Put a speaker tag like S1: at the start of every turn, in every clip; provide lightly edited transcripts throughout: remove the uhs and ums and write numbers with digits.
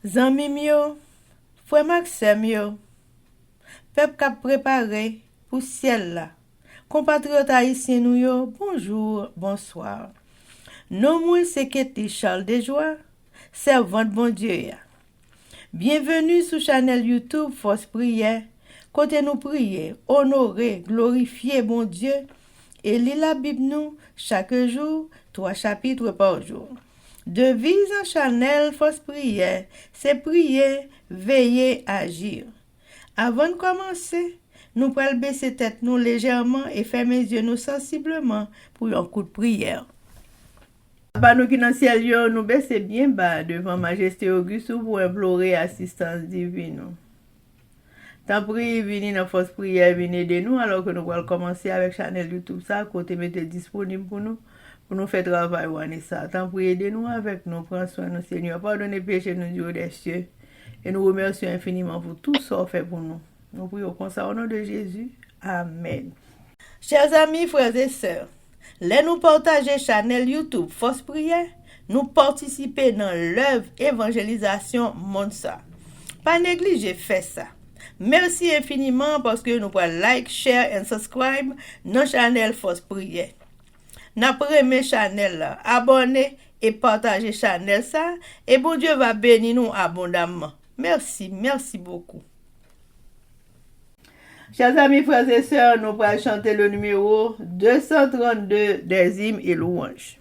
S1: Zanmim yo, frère Maxime yo, peuple k'ap préparé pour ciel là. Compatriotes haïtiens nous yo, bonjour, bonsoir. Non moi c'est Ketty Charles Desjoie, servante bon Dieu ya. Bienvenue sur channel YouTube Force Prière, côté nous prier, honorer, glorifier bon Dieu et lire la Bible nous chaque jour, 3 chapitres par jour. Devise en channel Force Prière, c'est prier, veiller, agir. Avant de commencer, nous pouvons baisser tête nous légèrement et fermer les yeux nous sensiblement pour un coup de prière. Papa nous qui dans le ciel, yo, nous baisser bien bas devant Majesté Auguste pour implorer assistance divine. Tant prie, venez dans Force Prière, venez aider nous alors que nous allons commencer avec channel YouTube ça, côté mettez disponible pour nous faire travail ou ça. Tant prie, aidez-nous avec nous, prends soin de nous Seigneur, pardonnez péché nous Dieu des cieux et nous remercions infiniment pour tout ça fait pour nous. Nous prions comme ça au nom de Jésus. Amen. Chers amis, frères et sœurs, là nous partager channel YouTube Force Prière, nous participer dans l'œuvre évangélisation monde ça. Pas négliger faire ça. Merci infiniment parce que nous pouvons like, share et subscribe dans channel Force Prière. N'après mes channel là, abonnez et partagez channel ça et bon Dieu va bénir nous abondamment. Merci, merci beaucoup. Chers amis, frères et sœurs, nous allons chanter le numéro 232 des hymnes et louanges.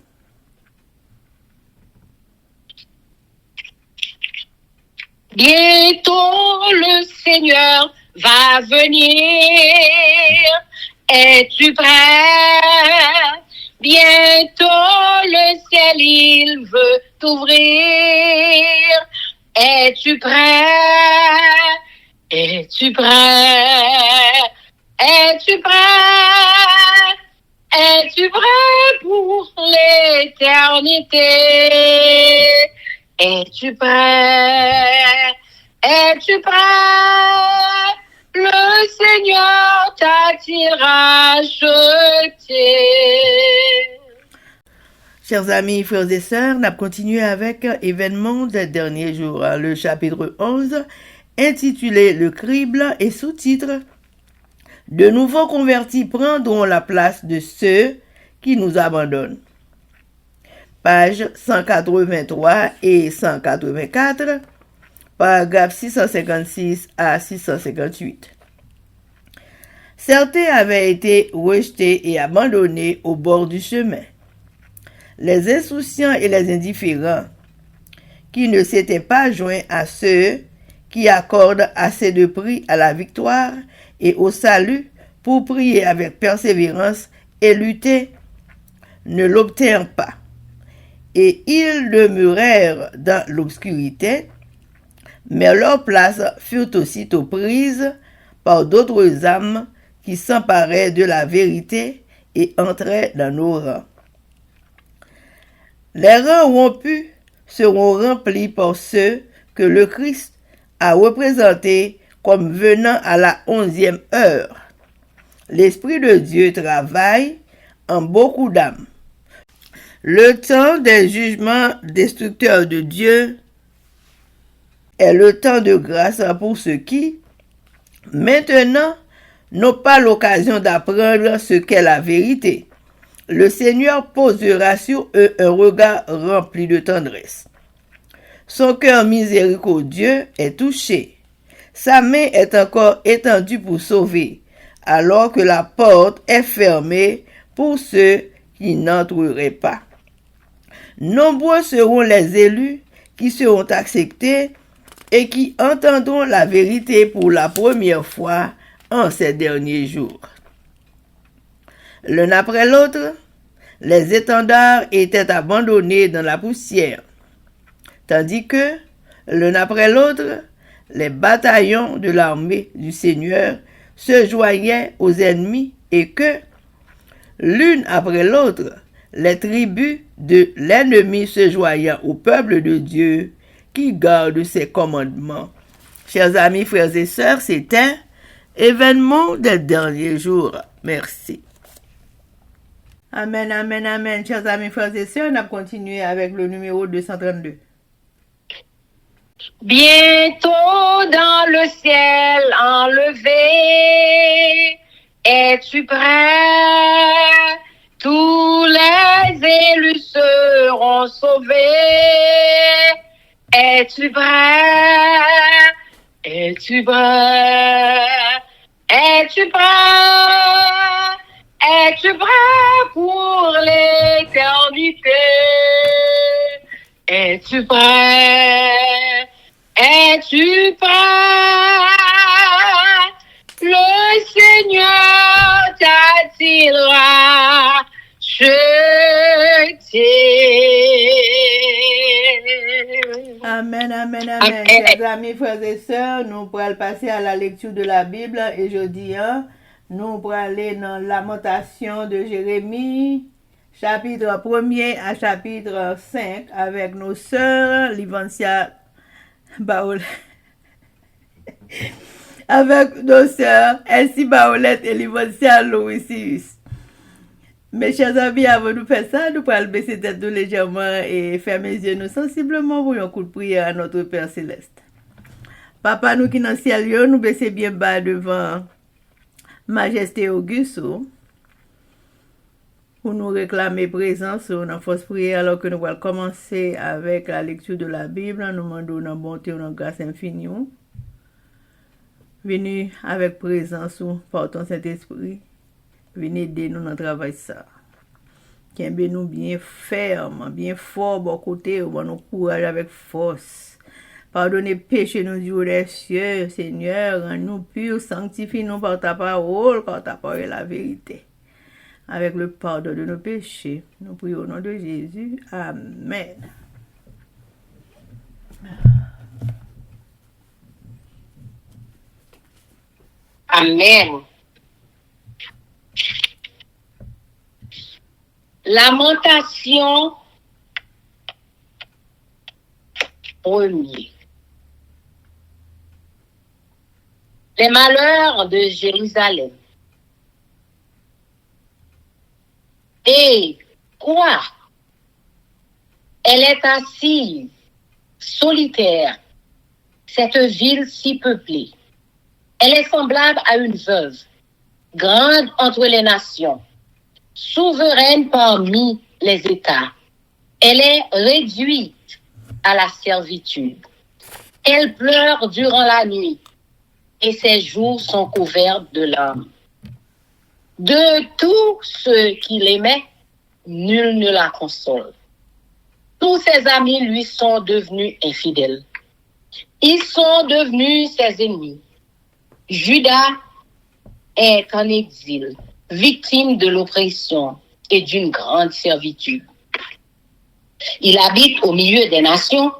S2: Bientôt le Seigneur va venir. Es-tu prêt? Bientôt le ciel il veut t'ouvrir. Es-tu prêt? Es-tu prêt? Es-tu prêt? Es-tu prêt pour l'éternité? Es-tu prêt? Es-tu prêt? Le Seigneur t'a-t-il racheté?
S1: Chers amis, frères et sœurs, nous continuons avec événements des derniers jours, le chapitre 11, intitulé Le crible et sous-titre De nouveaux convertis prendront la place de ceux qui nous abandonnent. Pages 183 et 184, paragraphes 656 à 658. Certains avaient été rejetés et abandonnés au bord du chemin. Les insouciants et les indifférents, qui ne s'étaient pas joints à ceux qui accordent assez de prix à la victoire et au salut pour prier avec persévérance et lutter, ne l'obtinrent pas. Et ils demeurèrent dans l'obscurité, mais leurs places furent aussitôt prises par d'autres âmes qui s'emparaient de la vérité et entraient dans nos rangs. Les rangs rompus seront remplis par ceux que le Christ a représentés comme venant à la 11e heure. L'Esprit de Dieu travaille en beaucoup d'âmes. Le temps des jugements destructeurs de Dieu est le temps de grâce pour ceux qui, maintenant, n'ont pas l'occasion d'apprendre ce qu'est la vérité. Le Seigneur posera sur eux un regard rempli de tendresse. Son cœur miséricordieux est touché. Sa main est encore étendue pour sauver, alors que la porte est fermée pour ceux qui n'entreraient pas. Nombreux seront les élus qui seront acceptés et qui entendront la vérité pour la première fois en ces derniers jours. L'un après l'autre, les étendards étaient abandonnés dans la poussière, tandis que, l'un après l'autre, les bataillons de l'armée du Seigneur se joignaient aux ennemis et que, l'une après l'autre, les tribus de l'ennemi se joignant au peuple de Dieu qui garde ses commandements. Chers amis, frères et sœurs, c'était événement des derniers jours. Merci. Amen, amen, amen. Chers amis, frères et sœurs, on a continué avec le numéro 232.
S2: Bientôt dans le ciel enlevé, es-tu prêt? Tous les élus seront sauvés. Es-tu prêt? Es-tu prêt? Es-tu prêt? Es-tu prêt pour l'éternité? Es-tu prêt? Es-tu prêt? Le Seigneur t'attirera jeter.
S1: Amen, amen, amen. Chers amis, frères et sœurs, nous pourrons passer à la lecture de la Bible et jeudi, nous pourrons aller dans Lamentation de Jérémie, chapitre 1er à chapitre 5 avec nos sœurs Livancia Baoulette. Avec nos sœurs Elsie Baoulette et Livancia Louisius. Mes chers amis, avant de faire ça, nous pourrons baisser tête nous légèrement et fermer les yeux nous sensiblement pour un coup de prière à notre Père Céleste. Papa, nous qui dans le ciel, nous baisser bien bas devant Majesté Auguste pour nous réclamer présence dans force prière alors que nous allons commencer avec la lecture de la Bible. Nous demandons une bonté, une grâce infinie. Venez avec présence par ton Saint-Esprit. Venez aider nous dans le travail ça. Qu'un nous bien ferme, bien fort, bon côté, bon nous courage avec force. Pardonnez péché nous Dieu des cieux, Seigneur, rends-nous purs, sanctifie-nous par ta parole, car ta parole est la vérité. Avec le pardon de nos péchés, nous prions au nom de Jésus. Amen.
S2: Amen. Lamentation 1er. Les malheurs de Jérusalem. Et quoi? Elle est assise, solitaire, cette ville si peuplée. Elle est semblable à une veuve, grande entre les nations, souveraine parmi les États. Elle est réduite à la servitude. Elle pleure durant la nuit et ses jours sont couverts de larmes. De tous ceux qui l'aimaient, nul ne la console. Tous ses amis lui sont devenus infidèles. Ils sont devenus ses ennemis. Judas est en exil, victime de l'oppression et d'une grande servitude. Il habite au milieu des nations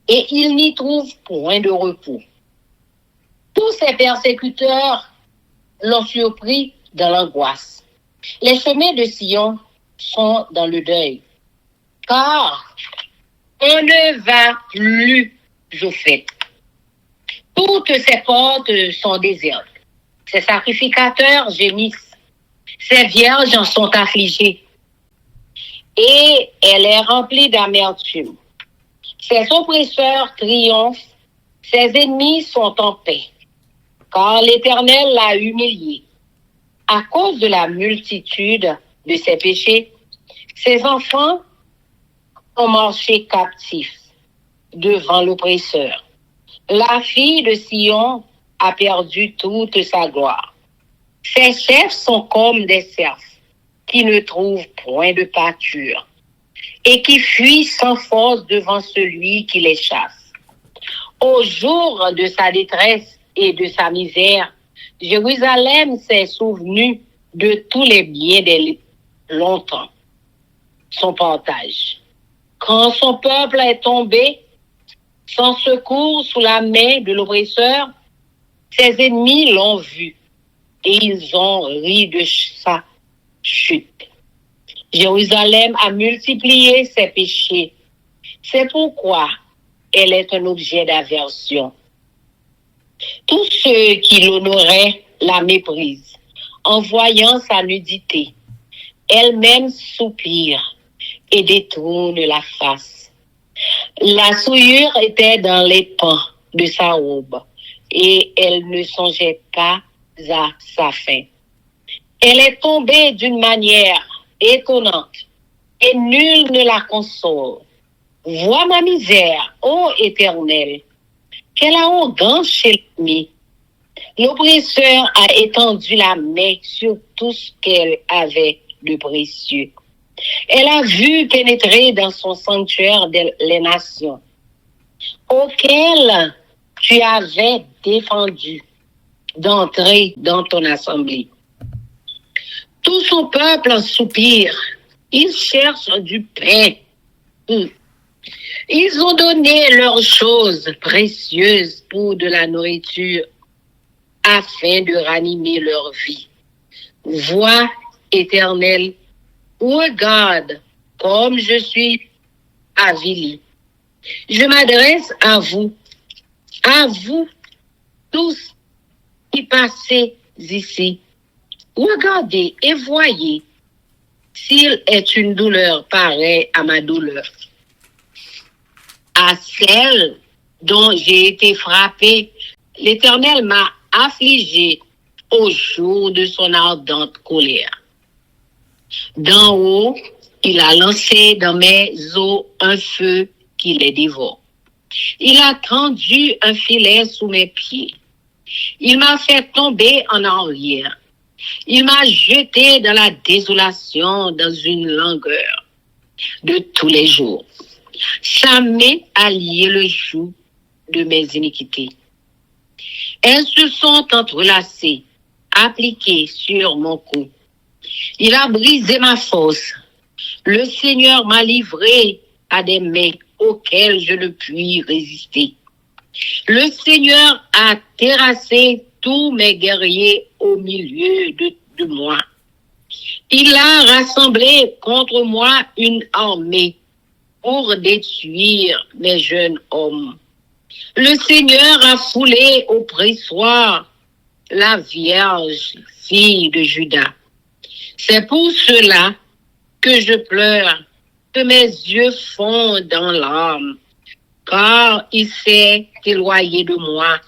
S2: et il n'y trouve point de repos. Tous ses persécuteurs l'ont surpris dans l'angoisse. Les chemins de Sion sont dans le deuil, car on ne va plus aux fêtes. Toutes ses portes sont désertes. Ses sacrificateurs gémissent. Ses vierges en sont affligées. Et elle est remplie d'amertume. Ses oppresseurs triomphent. Ses ennemis sont en paix. Car l'Éternel l'a humiliée. À cause de la multitude de ses péchés, ses enfants ont marché captifs devant l'oppresseur. La fille de Sion a perdu toute sa gloire. Ses chefs sont comme des cerfs qui ne trouvent point de pâture et qui fuient sans force devant celui qui les chasse. Au jour de sa détresse et de sa misère, Jérusalem s'est souvenu de tous les biens d'elle longtemps. Son partage. Quand son peuple est tombé, sans secours sous la main de l'oppresseur, ses ennemis l'ont vu et ils ont ri de sa chute. Jérusalem a multiplié ses péchés. C'est pourquoi elle est un objet d'aversion. Tous ceux qui l'honoraient la méprisent. En voyant sa nudité, elle-même soupire et détourne la face. La souillure était dans les pans de sa robe et elle ne songeait pas à sa fin. Elle est tombée d'une manière étonnante et nul ne la console. Vois ma misère, ô Éternel. Quelle arrogance chez l'ennemi. L'oppresseur a étendu la main sur tout ce qu'elle avait de précieux. Elle a vu pénétrer dans son sanctuaire les nations, auxquelles tu avais défendu d'entrer dans ton assemblée. Tout son peuple soupire. Ils cherchent du pain. Ils ont donné leurs choses précieuses pour de la nourriture afin de ranimer leur vie. Vois, Éternel, regarde comme je suis avili. Je m'adresse à vous tous qui passez ici. Regardez et voyez s'il est une douleur pareille à ma douleur, à celle dont j'ai été frappé. L'Éternel m'a affligé au jour de son ardente colère. D'en haut, il a lancé dans mes os un feu qui les dévore. Il a tendu un filet sous mes pieds. Il m'a fait tomber en arrière. Il m'a jeté dans la désolation, dans une langueur de tous les jours. Sa main a lié le joug de mes iniquités. Elles se sont entrelacées, appliquées sur mon cou. Il a brisé ma force. Le Seigneur m'a livré à des mains auxquelles je ne puis résister. Le Seigneur a terrassé tous mes guerriers au milieu de moi. Il a rassemblé contre moi une armée pour détruire mes jeunes hommes. Le Seigneur a foulé au pressoir la Vierge, fille de Juda. C'est pour cela que je pleure, que mes yeux fondent dans larmes, car il s'est éloigné de moi.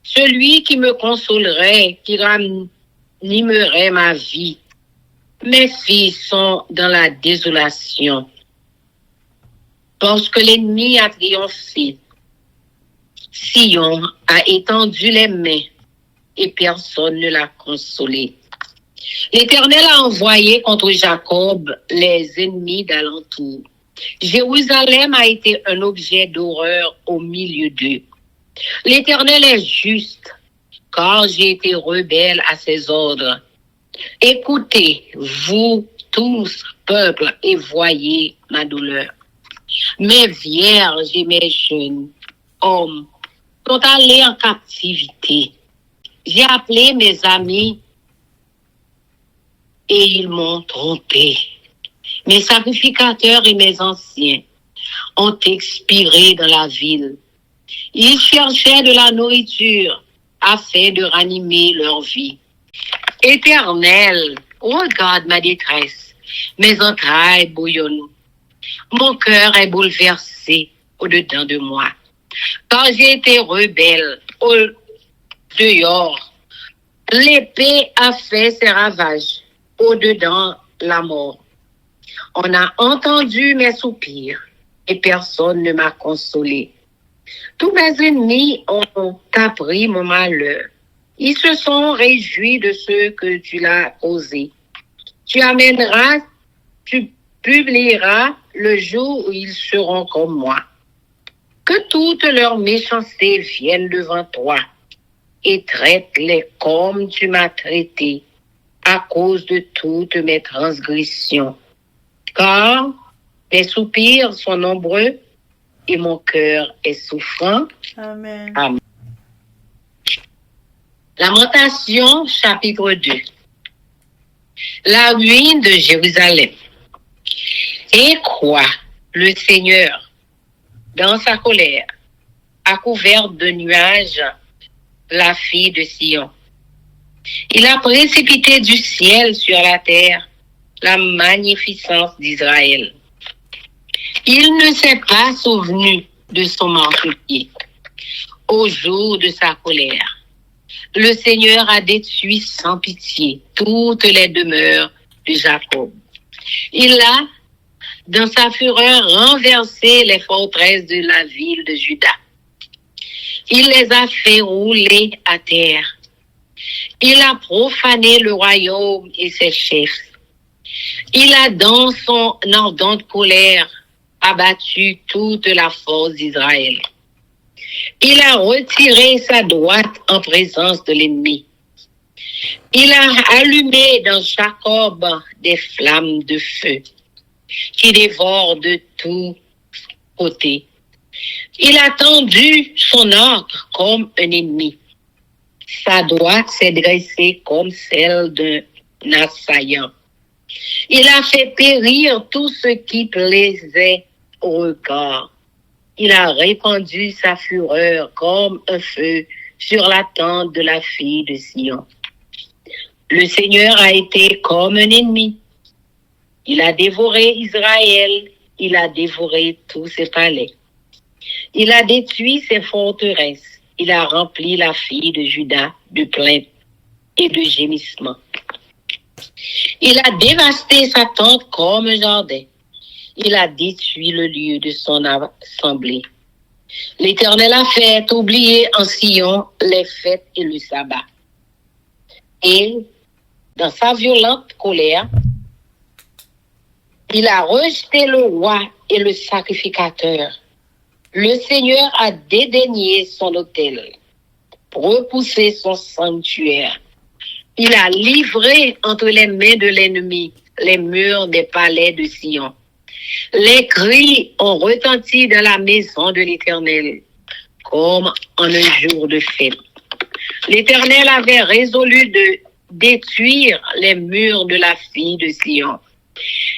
S2: Celui qui me consolerait, qui ranimerait ma vie. Mes filles sont dans la désolation, parce que l'ennemi a triomphé. Sion a étendu les mains et personne ne l'a consolé. L'Éternel a envoyé contre Jacob les ennemis d'alentour. Jérusalem a été un objet d'horreur au milieu d'eux. L'Éternel est juste, car j'ai été rebelle à ses ordres. Écoutez, vous tous, peuple, et voyez ma douleur. Mes vierges et mes jeunes hommes sont allés en captivité. J'ai appelé mes amis et ils m'ont trompé. Mes sacrificateurs et mes anciens ont expiré dans la ville. Ils cherchaient de la nourriture afin de ranimer leur vie. Éternel, regarde ma détresse. Mes entrailles bouillonnent. Mon cœur est bouleversé au-dedans de moi. Quand j'ai été rebelle au dehors, l'épée a fait ses ravages au-dedans la mort. On a entendu mes soupirs et personne ne m'a consolé. Tous mes ennemis ont appris mon malheur. Ils se sont réjouis de ce que tu l'as causé. Tu publieras le jour où ils seront comme moi. Que toute leur méchanceté vienne devant toi et traite-les comme tu m'as traité à cause de toutes mes transgressions. Car mes soupirs sont nombreux et mon cœur est souffrant.
S1: Amen.
S2: Amen. Lamentation, chapitre 2. La ruine de Jérusalem. Et quoi, le Seigneur, dans sa colère, a couvert de nuages la fille de Sion. Il a précipité du ciel sur la terre la magnificence d'Israël. Il ne s'est pas souvenu de son meurtrier. Au jour de sa colère, le Seigneur a détruit sans pitié toutes les demeures de Jacob. Il a, dans sa fureur, renversé les forteresses de la ville de Juda. Il les a fait rouler à terre. Il a profané le royaume et ses chefs. Il a, dans son ardente colère, abattu toute la force d'Israël. Il a retiré sa droite en présence de l'ennemi. Il a allumé dans Jacob des flammes de feu qui dévorent de tous côtés. Il a tendu son arc comme un ennemi. Sa droite s'est dressée comme celle d'un assaillant. Il a fait périr tout ce qui plaisait au regard. Il a répandu sa fureur comme un feu sur la tente de la fille de Sion. Le Seigneur a été comme un ennemi. Il a dévoré Israël, il a dévoré tous ses palais. Il a détruit ses forteresses, il a rempli la fille de Juda de plaintes et de gémissements. Il a dévasté sa tente comme un jardin. Il a détruit le lieu de son assemblée. L'Éternel a fait oublier en Sion les fêtes et le sabbat. Et, dans sa violente colère, il a rejeté le roi et le sacrificateur. Le Seigneur a dédaigné son autel, repoussé son sanctuaire. Il a livré entre les mains de l'ennemi les murs des palais de Sion. Les cris ont retenti dans la maison de l'Éternel, comme en un jour de fête. L'Éternel avait résolu de détruire les murs de la fille de Sion.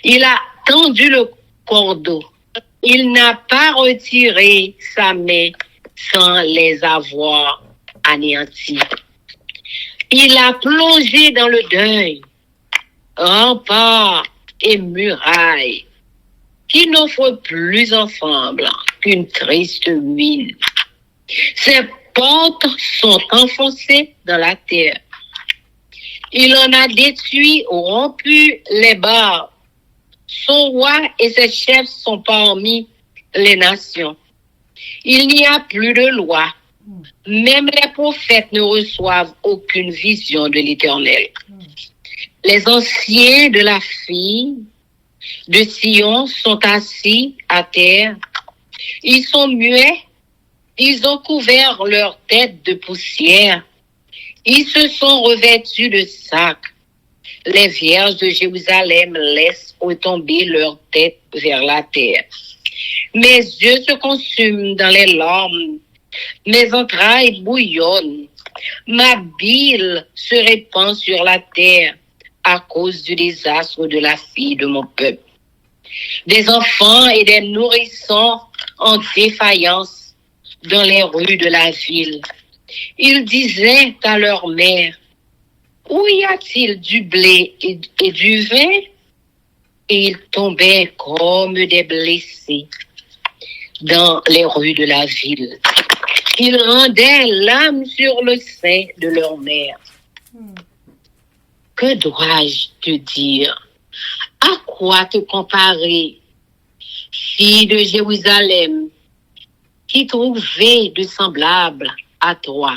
S2: Il a tendu le cordeau. Il n'a pas retiré sa main sans les avoir anéantis. Il a plongé dans le deuil, remparts et murailles qui n'offrent plus ensemble qu'une triste ruine. Ses portes sont enfoncées dans la terre. Il en a détruit ou rompu les barres. Son roi et ses chefs sont parmi les nations. Il n'y a plus de loi. Même les prophètes ne reçoivent aucune vision de l'Éternel. Les anciens de la fille de Sion sont assis à terre. Ils sont muets. Ils ont couvert leur tête de poussière. Ils se sont revêtus de sacs. Les vierges de Jérusalem laissent retomber leur tête vers la terre. Mes yeux se consument dans les larmes. Mes entrailles bouillonnent. Ma bile se répand sur la terre à cause du désastre de la fille de mon peuple. Des enfants et des nourrissons en défaillance dans les rues de la ville. Ils disaient à leur mère, « Où y a-t-il du blé et du vin ?» Et ils tombaient comme des blessés dans les rues de la ville. Ils rendaient l'âme sur le sein de leur mère. Que dois-je te dire? À quoi te comparer, fille de Jérusalem, qui trouvait de semblable à toi?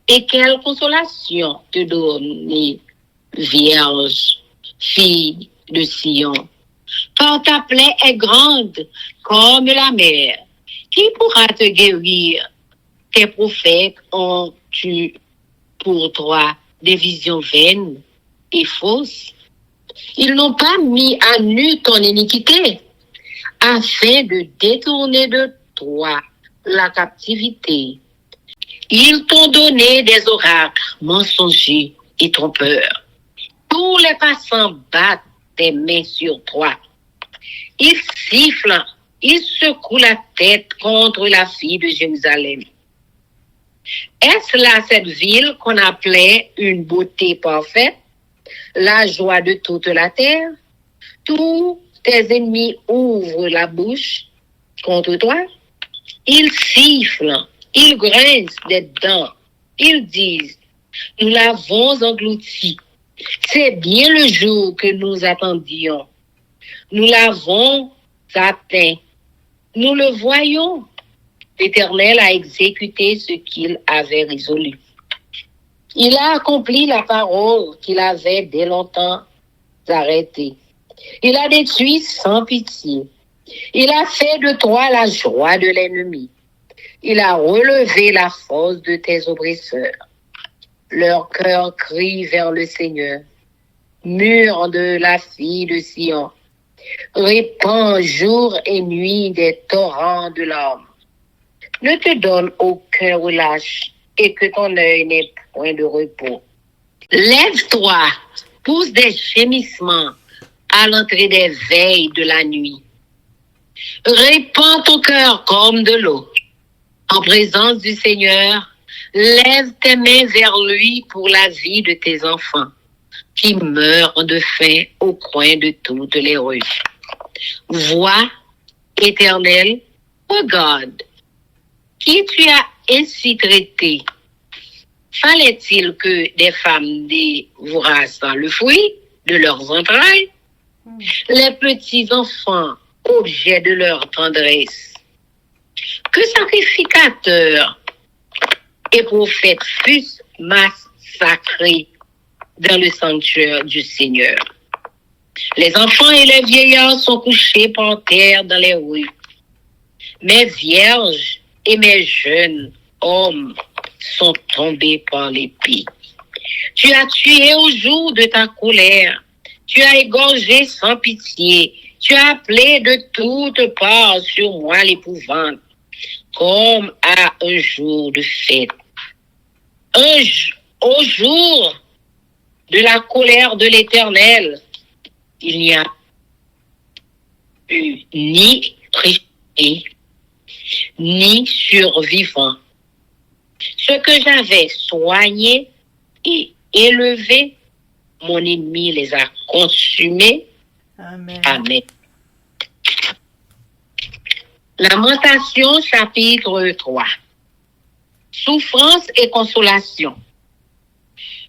S2: Et quelle consolation te donner, vierge, fille de Sion? Car ta plaie est grande comme la mer. Qui pourra te guérir? Tes prophètes ont eu pour toi des visions vaines et fausses. Ils n'ont pas mis à nu ton iniquité, afin de détourner de toi la captivité. Ils t'ont donné des oracles mensongers et trompeurs. Tous les passants battent des mains sur toi. Ils sifflent, ils secouent la tête contre la fille de Jérusalem. Est-ce là cette ville qu'on appelait une beauté parfaite, la joie de toute la terre? Tout tes ennemis ouvrent la bouche contre toi, ils sifflent, ils grincent des dents, ils disent, nous l'avons englouti. C'est bien le jour que nous attendions. Nous l'avons atteint. Nous le voyons. L'Éternel a exécuté ce qu'il avait résolu. Il a accompli la parole qu'il avait dès longtemps arrêtée. Il a détruit sans pitié. Il a fait de toi la joie de l'ennemi. Il a relevé la force de tes oppresseurs. Leur cœur crie vers le Seigneur. Mur de la fille de Sion, répand jour et nuit des torrents de larmes. Ne te donne aucun relâche et que ton œil n'ait point de repos. Lève-toi, pousse des gémissements à l'entrée des veilles de la nuit. Répands ton cœur comme de l'eau. En présence du Seigneur, lève tes mains vers lui pour la vie de tes enfants qui meurent de faim au coin de toutes les rues. Vois, Éternel, regarde, qui tu as ainsi traité. Fallait-il que des femmes dévorassent le fruit de leurs entrailles, les petits enfants, objet de leur tendresse? Que sacrificateurs et prophètes fussent massacrés dans le sanctuaire du Seigneur. Les enfants et les vieillards sont couchés par terre dans les rues. Mes vierges et mes jeunes hommes sont tombés par l'épée. Tu as tué au jour de ta colère. Tu as égorgé sans pitié. Tu as appelé de toutes parts sur moi l'épouvante, comme à un jour de fête. Au jour de la colère de l'Éternel, il n'y a eu ni prisonnier, ni survivant. Ce que j'avais soigné et élevé, mon ennemi les a consumés.
S1: Amen.
S2: Amen. Lamentation chapitre 3. Souffrance et consolation.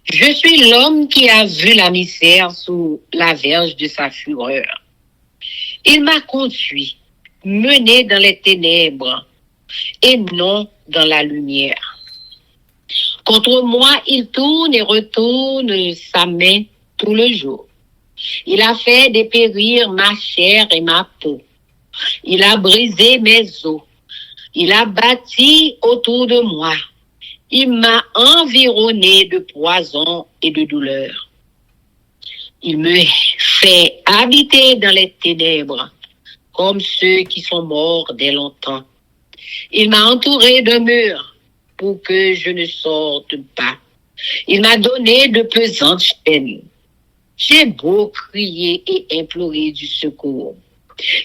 S2: Je suis l'homme qui a vu la misère sous la verge de sa fureur. Il m'a conduit, mené dans les ténèbres et non dans la lumière. Contre moi, il tourne et retourne sa main tout le jour. Il a fait dépérir ma chair et ma peau. Il a brisé mes os. Il a bâti autour de moi. Il m'a environné de poison et de douleur. Il me fait habiter dans les ténèbres, comme ceux qui sont morts dès longtemps. Il m'a entouré d'un mur pour que je ne sorte pas. Il m'a donné de pesantes chaînes. J'ai beau crier et implorer du secours.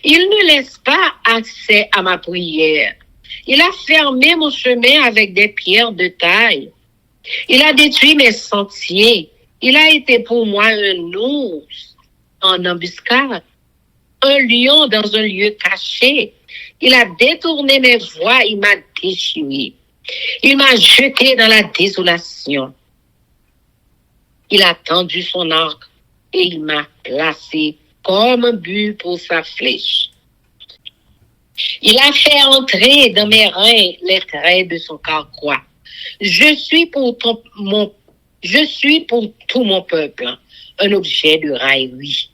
S2: Il ne laisse pas accès à ma prière. Il a fermé mon chemin avec des pierres de taille. Il a détruit mes sentiers. Il a été pour moi un ours en embuscade, un lion dans un lieu caché. Il a détourné mes voies, il m'a déchiré. Il m'a jeté dans la désolation. Il a tendu son arc et il m'a placé comme un but pour sa flèche. Il a fait entrer dans mes reins les traits de son carquois. Je suis pour tout mon peuple un objet de raillerie.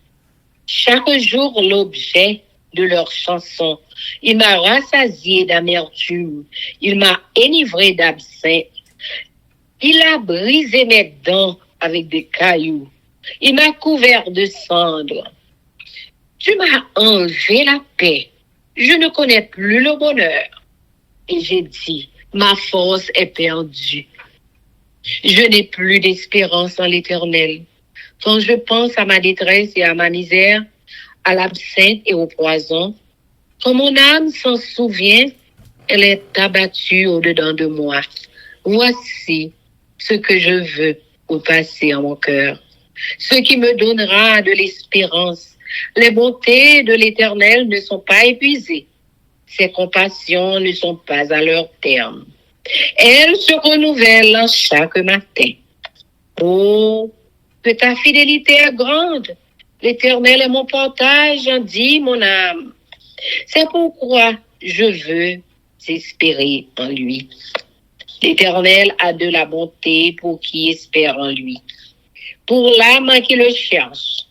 S2: Chaque jour l'objet de leur chanson. Il m'a rassasié d'amertume. Il m'a enivré d'absinthe. Il a brisé mes dents avec des cailloux. Il m'a couvert de cendres. Tu m'as enlevé la paix. Je ne connais plus le bonheur. Et j'ai dit, ma force est perdue. Je n'ai plus d'espérance en l'Éternel. Quand je pense à ma détresse et à ma misère, à l'absinthe et au poison, quand mon âme s'en souvient, elle est abattue au-dedans de moi. Voici ce que je veux au passé en mon cœur, ce qui me donnera de l'espérance Les bontés de l'Éternel ne sont pas épuisées. Ses compassions ne sont pas à leur terme. Elles se renouvellent chaque matin. Oh, que ta fidélité est grande. L'Éternel est mon portage, dit mon âme. C'est pourquoi je veux espérer en lui. L'Éternel a de la bonté pour qui espère en lui. Pour l'âme qui le cherche,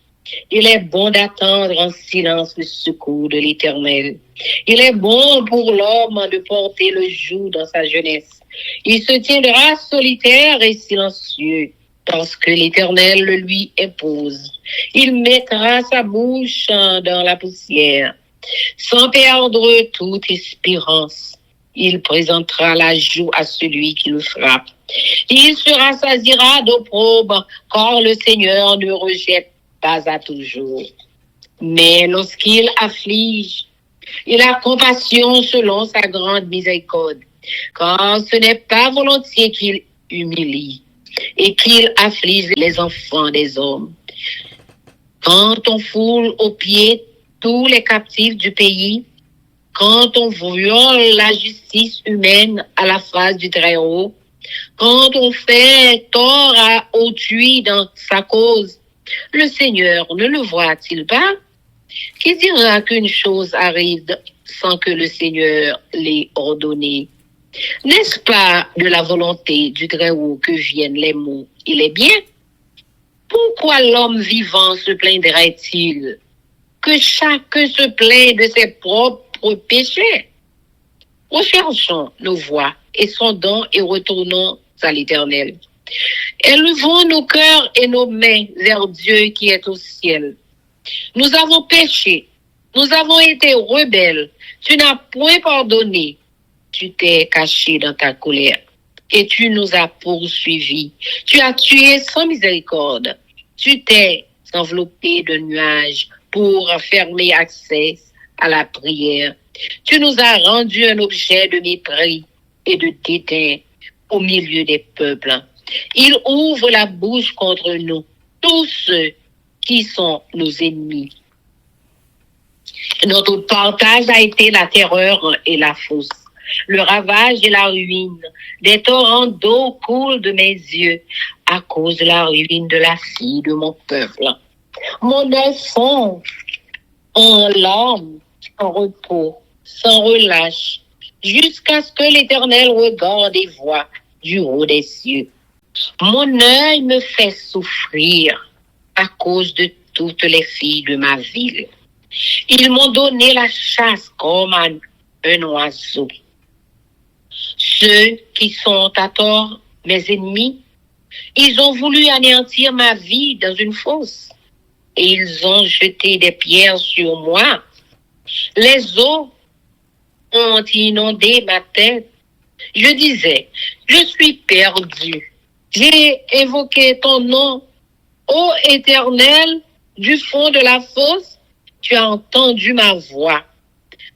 S2: il est bon d'attendre en silence le secours de l'Éternel. Il est bon pour l'homme de porter le joug dans sa jeunesse. Il se tiendra solitaire et silencieux parce que l'Éternel le lui impose. Il mettra sa bouche dans la poussière. Sans perdre toute espérance, il présentera la joue à celui qui le frappe. Il se rassasiera d'opprobre, car le Seigneur ne rejette pas à toujours. Mais lorsqu'il afflige, il a compassion selon sa grande miséricorde, car ce n'est pas volontiers qu'il humilie et qu'il afflige les enfants des hommes. Quand on foule aux pieds tous les captifs du pays, quand on viole la justice humaine à la face du Très-Haut, quand on fait tort à autrui dans sa cause, le Seigneur ne le voit-il pas? Qui dira qu'une chose arrive sans que le Seigneur l'ait ordonné? N'est-ce pas de la volonté du Très-Haut que viennent les maux? Il est bien. Pourquoi l'homme vivant se plaindrait-il? Que chacun se plaint de ses propres péchés. Recherchons nos voies et sondons et retournons à l'Éternel. Élevons nos cœurs et nos mains vers Dieu qui est au ciel. Nous avons péché, nous avons été rebelles, tu n'as point pardonné, tu t'es caché dans ta colère et tu nous as poursuivis. Tu as tué sans miséricorde, tu t'es enveloppé de nuages pour fermer accès à la prière. Tu nous as rendu un objet de mépris et de dédain au milieu des peuples. Il ouvre la bouche contre nous, tous ceux qui sont nos ennemis. Notre partage a été la terreur et la fosse, le ravage et la ruine. Des torrents d'eau coulent de mes yeux à cause de la ruine de la fille de mon peuple. Mon œil fond en larmes, en repos, sans relâche, jusqu'à ce que l'Éternel regarde et voie du haut des cieux. Mon œil me fait souffrir à cause de toutes les filles de ma ville. Ils m'ont donné la chasse comme un oiseau. Ceux qui sont à tort mes ennemis, ils ont voulu anéantir ma vie dans une fosse et ils ont jeté des pierres sur moi. Les eaux ont inondé ma tête. Je disais, je suis perdu. J'ai évoqué ton nom, ô Éternel, du fond de la fosse, tu as entendu ma voix.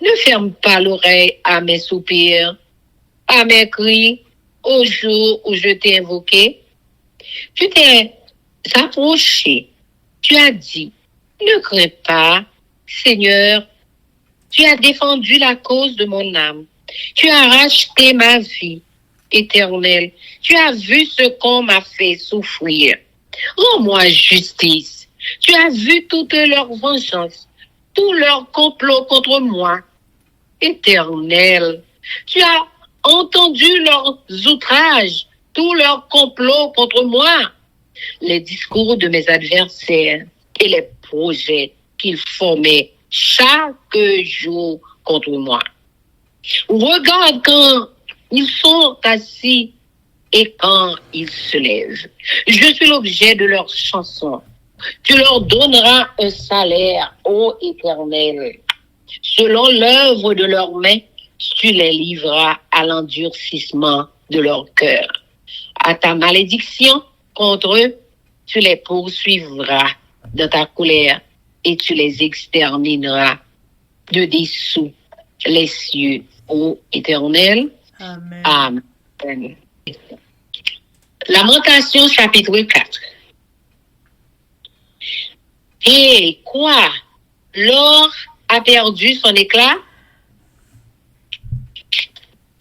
S2: Ne ferme pas l'oreille à mes soupirs, à mes cris, au jour où je t'ai invoqué. Tu t'es approché, tu as dit, ne crains pas, Seigneur, tu as défendu la cause de mon âme. Tu as racheté ma vie, Éternel. Tu as vu ce qu'on m'a fait souffrir. Rends-moi justice. Tu as vu toute leur vengeance, tout leur complot contre moi. Éternel, tu as entendu leurs outrages, tout leur complot contre moi, les discours de mes adversaires et les projets qu'ils formaient chaque jour contre moi. Regarde quand ils sont assis et quand ils se lèvent. Je suis l'objet de leurs chansons. Tu leur donneras un salaire, ô Éternel. Selon l'œuvre de leurs mains, tu les livreras à l'endurcissement de leur cœur. À ta malédiction contre eux, tu les poursuivras dans ta colère et tu les extermineras de dessous les cieux, ô Éternel.
S1: Amen.
S2: Amen. Lamentation chapitre 4. Et quoi? L'or a perdu son éclat.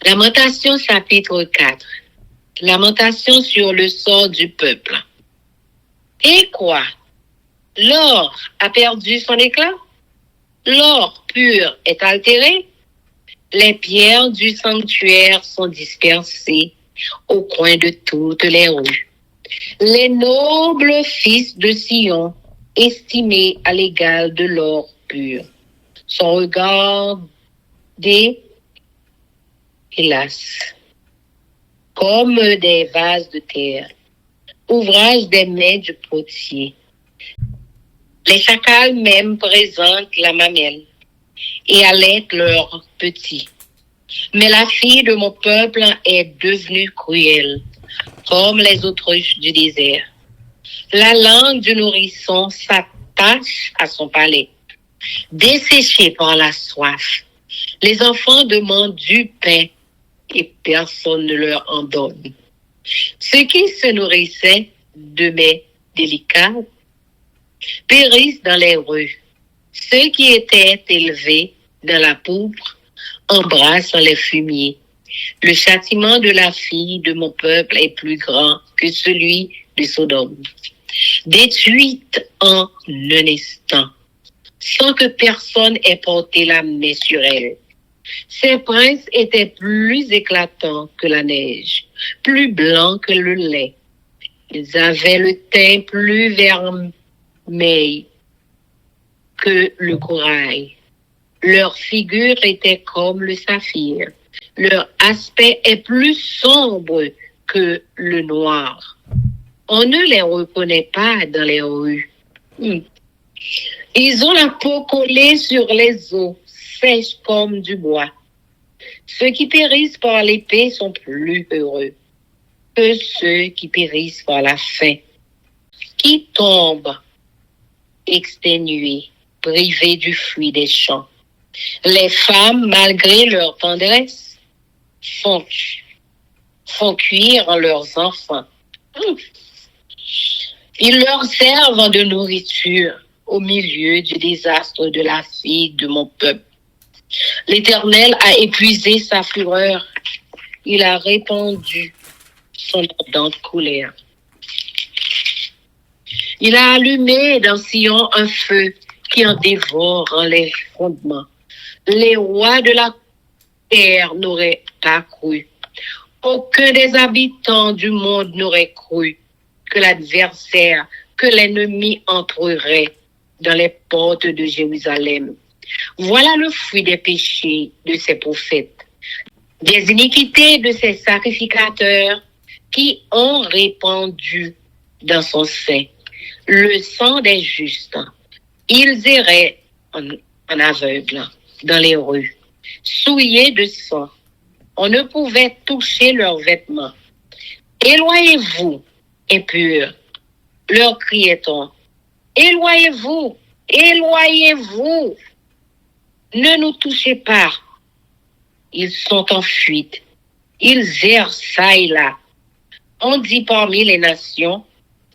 S2: Lamentation chapitre 4. Lamentation sur le sort du peuple. Et quoi? L'or a perdu son éclat? L'or pur est altéré? Les pierres du sanctuaire sont dispersées au coin de toutes les rues. Les nobles fils de Sion, estimés à l'égal de l'or pur, sont regardés, hélas, comme des vases de terre, ouvrage des mains du potier. Les chacals même présentent la mamelle et allaitent leurs petits. Mais la fille de mon peuple est devenue cruelle, comme les autruches du désert. La langue du nourrisson s'attache à son palais. Desséchés par la soif, les enfants demandent du pain et personne ne leur en donne. Ceux qui se nourrissaient de mets délicates périssent dans les rues. Ceux qui étaient élevés dans la pourpre embrassent les fumiers. Le châtiment de la fille de mon peuple est plus grand que celui de Sodome. Détruite en un instant, sans que personne ait porté la main sur elle. Ces princes étaient plus éclatants que la neige, plus blancs que le lait. Ils avaient le teint plus vermeil que le corail. Leur figure était comme le saphir. Leur aspect est plus sombre que le noir. On ne les reconnaît pas dans les rues. Ils ont la peau collée sur les os, sèche comme du bois. Ceux qui périssent par l'épée sont plus heureux que ceux qui périssent par la faim, qui tombent exténués, privés du fruit des champs. Les femmes, malgré leur tendresse, font cuire leurs enfants. Ils leur servent de nourriture au milieu du désastre de la fille de mon peuple. L'Éternel a épuisé sa fureur. Il a répandu son ardente colère. Il a allumé dans Sion un feu qui en dévore les fondements. Les rois de la terre n'auraient pas cru. Aucun des habitants du monde n'aurait cru que l'adversaire, que l'ennemi entrerait dans les portes de Jérusalem. Voilà le fruit des péchés de ses prophètes, des iniquités de ses sacrificateurs qui ont répandu dans son sein le sang des justes. Ils erraient en aveugle dans les rues, souillés de sang. On ne pouvait toucher leurs vêtements. Éloignez-vous, impurs, leur criait-on. Éloignez-vous, éloignez-vous. Ne nous touchez pas. Ils sont en fuite. Ils errent çà et là. On dit parmi les nations,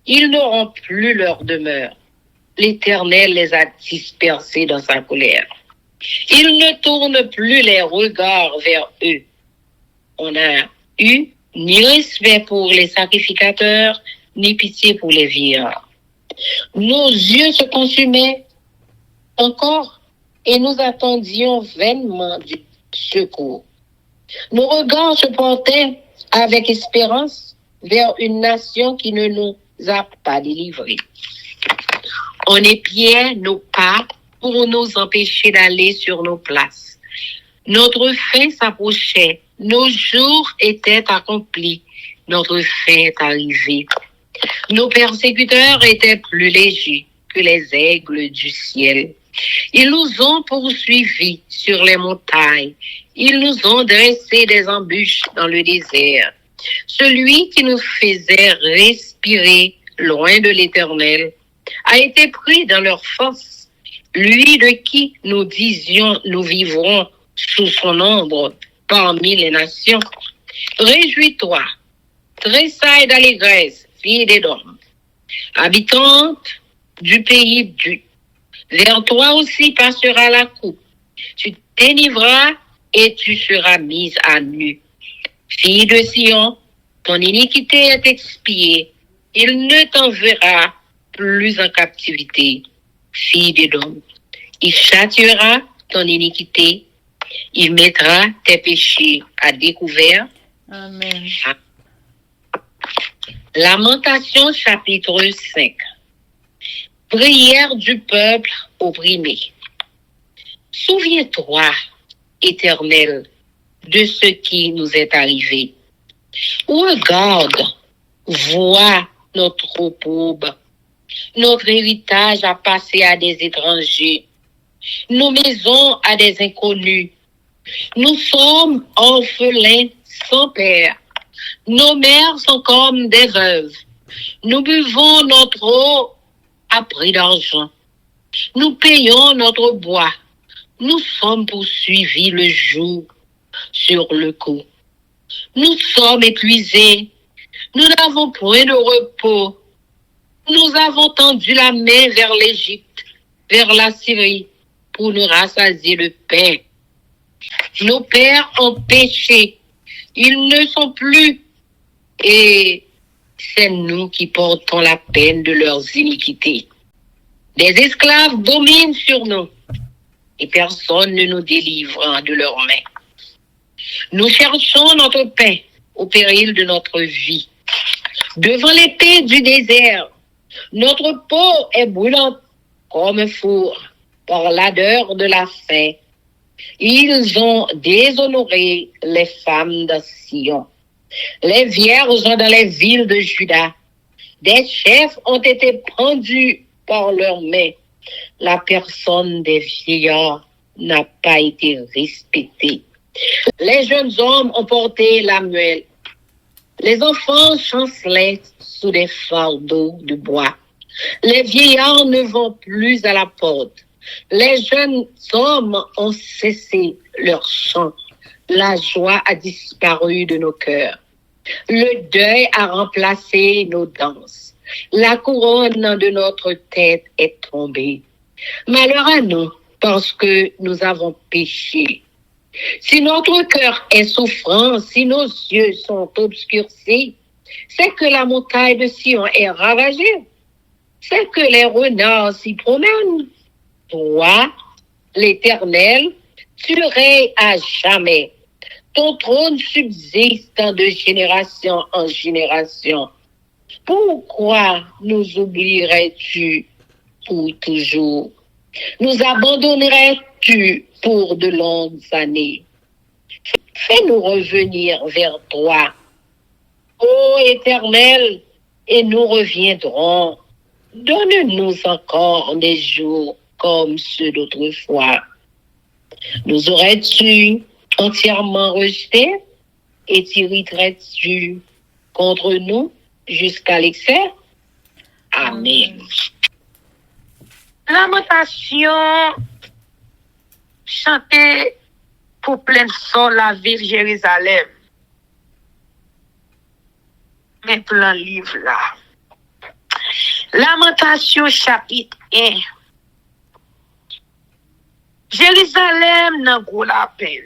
S2: ils n'auront plus leur demeure. L'Éternel les a dispersés dans sa colère. Ils ne tournent plus les regards vers eux. On n'a eu ni respect pour les sacrificateurs, ni pitié pour les vieillards. Nos yeux se consumaient encore et nous attendions vainement du secours. Nos regards se portaient avec espérance vers une nation qui ne nous a pas délivrés. On épiait nos pas pour nous empêcher d'aller sur nos places. Notre fin s'approchait, nos jours étaient accomplis, notre fin est arrivée. Nos persécuteurs étaient plus légers que les aigles du ciel. Ils nous ont poursuivis sur les montagnes. Ils nous ont dressé des embûches dans le désert. Celui qui nous faisait respirer loin de l'Éternel a été pris dans leur force. Lui de qui nous disions nous vivrons sous son ombre parmi les nations. Réjouis-toi, tressaille d'allégresse, fille d'Édom, habitante du pays Vers toi aussi passera la coupe. Tu t'enivreras et tu seras mise à nu. Fille de Sion, ton iniquité est expiée. Il ne t'enverra plus en captivité. Fille d'Édom, il châtiera ton iniquité. Il mettra tes péchés à découvert.
S1: Amen.
S2: Lamentation chapitre 5. Prière du peuple opprimé. Souviens-toi, Éternel, de ce qui nous est arrivé. Regarde, vois notre pauvre. Notre héritage a passé à des étrangers, nos maisons à des inconnus. Nous sommes orphelins sans père. Nos mères sont comme des veuves. Nous buvons notre eau à prix d'argent. Nous payons notre bois. Nous sommes poursuivis le jour sur le coup. Nous sommes épuisés. Nous n'avons point de repos. Nous avons tendu la main vers l'Égypte, vers la Syrie, pour nous rassasier de pain. Nos pères ont péché. Ils ne sont plus. Et c'est nous qui portons la peine de leurs iniquités. Des esclaves dominent sur nous. Et personne ne nous délivre de leurs mains. Nous cherchons notre pain au péril de notre vie. Devant l'épée du désert, notre peau est brûlante comme un four par l'ardeur de la faim. Ils ont déshonoré les femmes de Sion, les vierges dans les villes de Juda. Des chefs ont été pendus par leurs mains. La personne des vieillards n'a pas été respectée. Les jeunes hommes ont porté la muelle. Les enfants chancelaient sous des fardeaux de bois. Les vieillards ne vont plus à la porte. Les jeunes hommes ont cessé leur chant. La joie a disparu de nos cœurs. Le deuil a remplacé nos danses. La couronne de notre tête est tombée. Malheur à nous, parce que nous avons péché. Si notre cœur est souffrant, si nos yeux sont obscurcis, c'est que la montagne de Sion est ravagée. C'est que les renards s'y promènent. Toi, l'Éternel, tu règnes à jamais. Ton trône subsiste de génération en génération. Pourquoi nous oublierais-tu pour toujours? Nous abandonnerais-tu pour de longues années? Fais-nous revenir vers toi, ô Éternel, et nous reviendrons. Donne-nous encore des jours comme ceux d'autrefois. Nous aurais-tu entièrement rejetés et t'irriterais-tu contre nous jusqu'à l'excès? Amen.
S3: Lamentation chantée pour plein son la ville Jérusalem. Mais plein livre là. Lamentation chapitre 1. Jérusalem n'a gros la peine.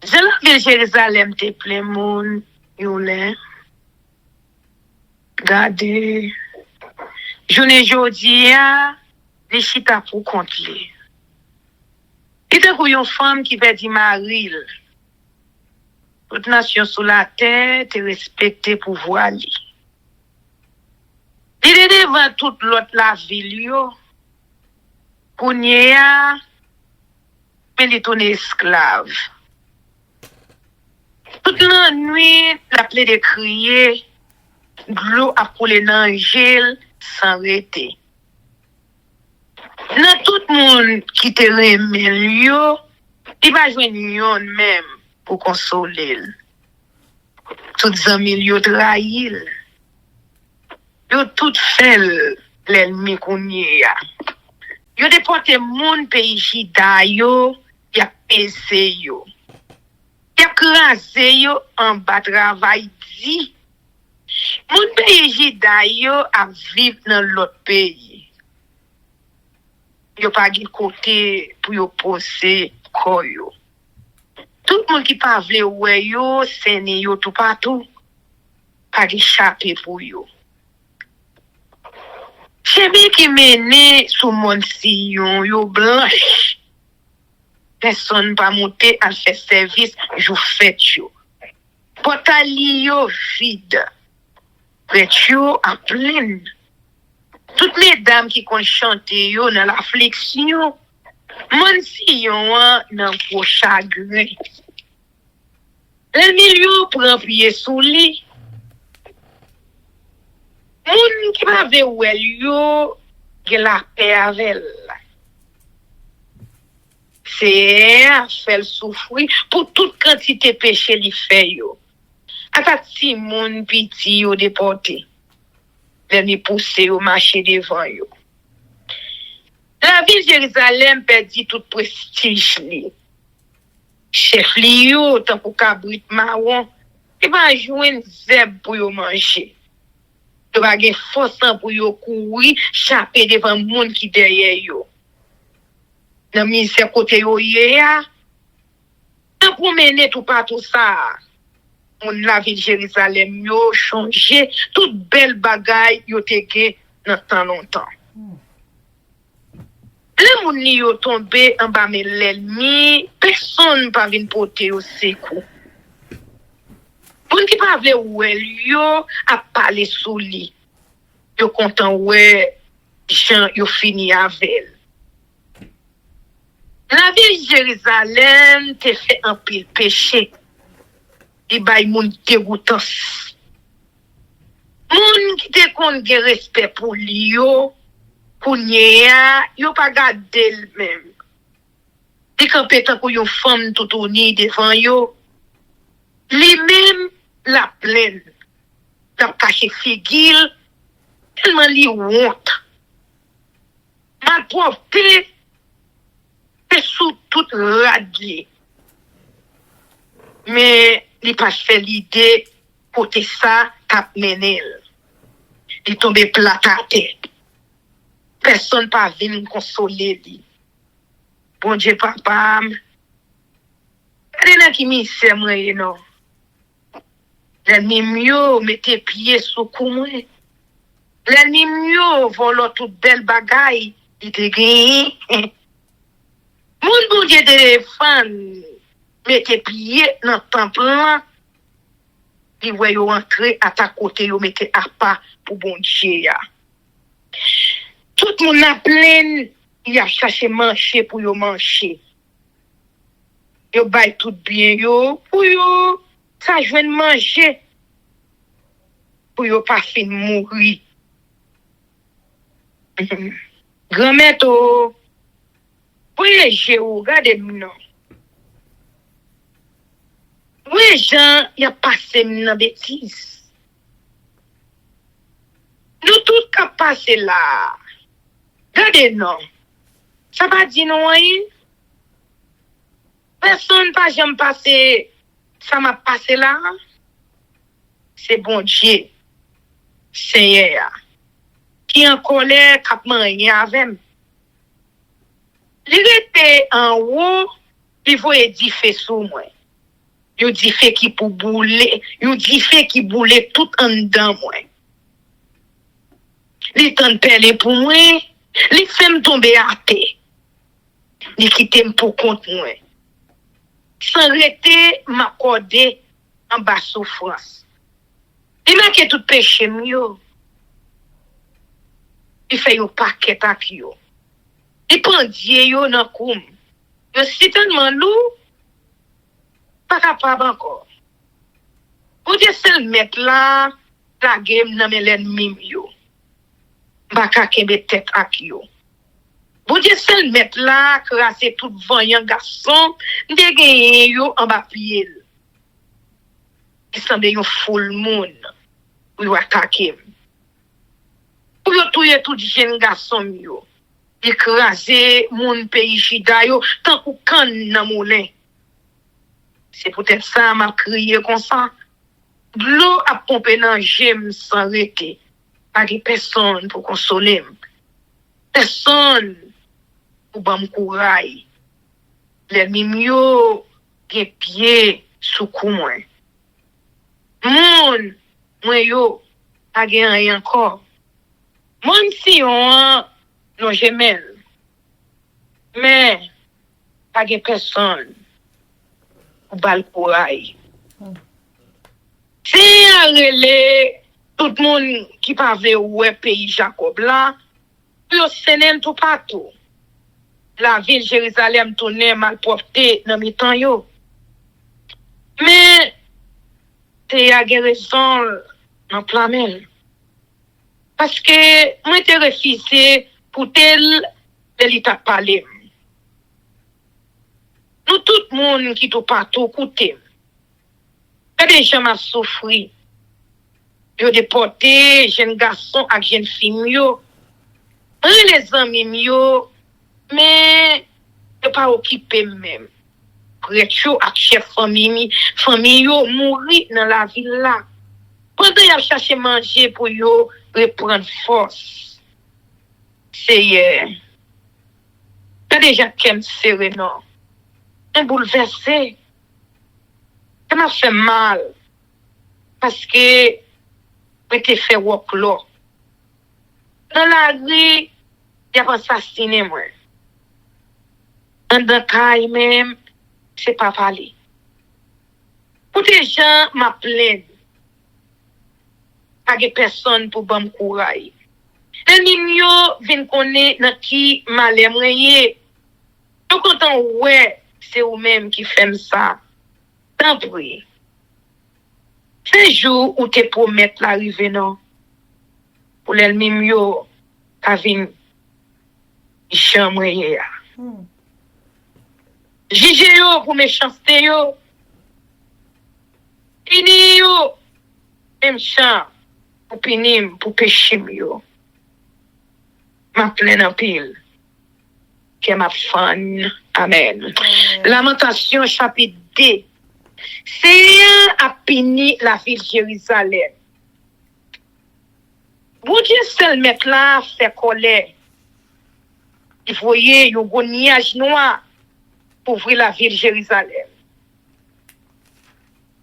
S3: Je la ville Jérusalem te plein moun yon. Gade. Journée jodi a, les chita pour compte li. Il te kou yon femme qui veut di maril. Toute nation sous la terre te respecte pouvoir li. Il est devant toute l'autre la ville yo. Kounye a, men li tourne esclave. Toute la nuit, la ple de crier, glou a coulé dans gel sans arrêter. Dans tout le monde qui te remet yo, il va joindre yon même pour consoler. Tout zami yo trahil. Yo tout fait l'ennemi kounye ya. Yo déporté moun pays Jida yo, ya pese yo. Ya krasé yo en bas travail di. Moun pays Jida yo a vivre dans l'autre pays. yo pas de côté pour yo poser corps yo. Tout le monde qui pas vle ouais yo, c'est yo tout partout. Pas d'échapper pour yo. Chemin qui mène sous mon sillon, yo blanche. Personne pas monter à faire service, jou fait yo. Portali yo vide. Fait yo en pleine. Toutes les dames qui kon chante yo dans l'affliction, mon sillon nan gros chagrin. Le milieu prend pied sous lit. Moun qui pa ve ou yo, gen la paix avec elle. C'est à faire souffrir pour toute quantité péché li fait yo. Atat si moun piti yo déporté. Les pousser au marché devant yo. La ville de Jérusalem perdit tout prestige li. Chef li yo tant pour cabrit marron, il va joindre zeb pour yo manger. Yo va gen force pour yo courir, chaper devant monde qui derrière yo. Dans misère côté yo ya. Tant pour mener tout partout ça. On la ville de Jérusalem yo changé toute belle bagaille yo te gen dans tant longtemps. Les moun li yo tombé en bas mais l'ennemi, personne pas vinn porter au secours. Moun qui pa vle ouel yo a parler sous li. Yo content ouais Jean yo fini avec. La ville de Jérusalem te fait un pile péché. Di bay moun dégoûtant. Moun qui te kon gen respect pour li yo, Kounya, yo pa gade l même. Di kampetan kou yon femme tout uni devant yo. Li même la pleine. La caché figil, tellement li honte. Ma pauvreté, c'est sous toute radli. Mais, li pas fait l'idée, côté ça, tap menel. Li tombe plat à tête. Personne pas venu consoler li. Bon Dieu, papa, rien qui m'y sait, moi, non. L'ennemi mieux mette pied sous cou moi. L'ennemi mieux vole toute belle bagaille, il te gagne. Mon bon Dieu téléphone, mette pied dans le temple, il voit yo entrer à ta côté, yo mette à pas pour bon Dieu. Tout le monde a plein, il a cherché manger pour yo manger. Yo bay tout bien yo, pour yo, ça joue manger. Pour yo pas fin mourir. Grand-mère to, pour les jeux, regardez-nous non. Oui, Jean, il a passé dans bêtise. Nous tous qui passé là. Regardez non. Ça va dire non rien. Personne pas jamais passé. Ça m'a passé là. C'est bon Dieu. Seigneur. Qui en colère cap rien avec. Il était en haut, il voyait dit fait sous moi. Il dit fait qui pour bouler, il dit fait qui bouler tout en dedans moi. Il t'en pelle pour moi, il fait me tomber à terre. Il quitte me pour compte moi. Sans arrêter m'accorder en bas souffrance. Il m'a que tout péché mieux. Il fait un paquet à yo. Il prend Dieu yo nan koum. Yo si tellement lourd, pas capable encore. Ou Dieu seul mettre là, la game nan men l'ennemi yo. Baka kembe tête ak yo. Ou Dieu seul mettre là, crasser tout voyant garçon, de gagner yo en bas pied. Il semble yon full moon. Ou yo attaquer. Ou yo touye tout jeune garçon yo. Écraser moun pays chida yo tant kou kan nan moulin. C'est peut-être ça m'a crié comme ça. L'eau a pompé dans j'aime sans arrêter. Pas de personne pour consoler. Personne pour bam courage. L'ennemi yo gen pied sous cou moi. Moun moi yo a gen rien encore. Moun si on non gemelle. Mais pas gen personne pour bal courage. C'est relé tout le monde qui pa vle ouais pays Jacob là, yo senen tout partout. La ville Jérusalem tourne mal portée dans mi temps yo. Mais c'est a raison dans plamel. Parce que moi te refusé pour tel l'état parler. Nous tout le monde qui tout partout côté. Des gens m'a souffri. Yo déporté jeunes garçons ak jeunes filles yo. Les amis yo mais yo pas occupé même. Précho ak chef famille yo mouri dans la ville là. Pendant y a cherché manger pour yo reprendre force. C'est des gens qui aiment serrer non. Un bouleversé. Ça m'a fait mal. Parce que j'étais fait walk là. Dans la rue, il y a assassiné moi. En dans caille même, c'est pas parler. Pour des gens m'appellent. Pas de personne pour bon courage. Les niños viennent connaître dans qui malem reye. Tout content ouais, c'est vous-même qui fait ça. Tant pis. C'est jour où te promet l'arrivée non. Pour l'ennemi yo ka vin chambre ya. Jije yo pour méchanceté yo. Pini yo même chant pour pinim pour péché yo. Ma pleine en pile. Que ma fan. Amen. Lamentation chapitre 2. Seigneur a puni la ville Jérusalem. Bon Dieu seul mettre là fait colère. Il voyait un gros nuage noir pour ouvrir la ville Jérusalem.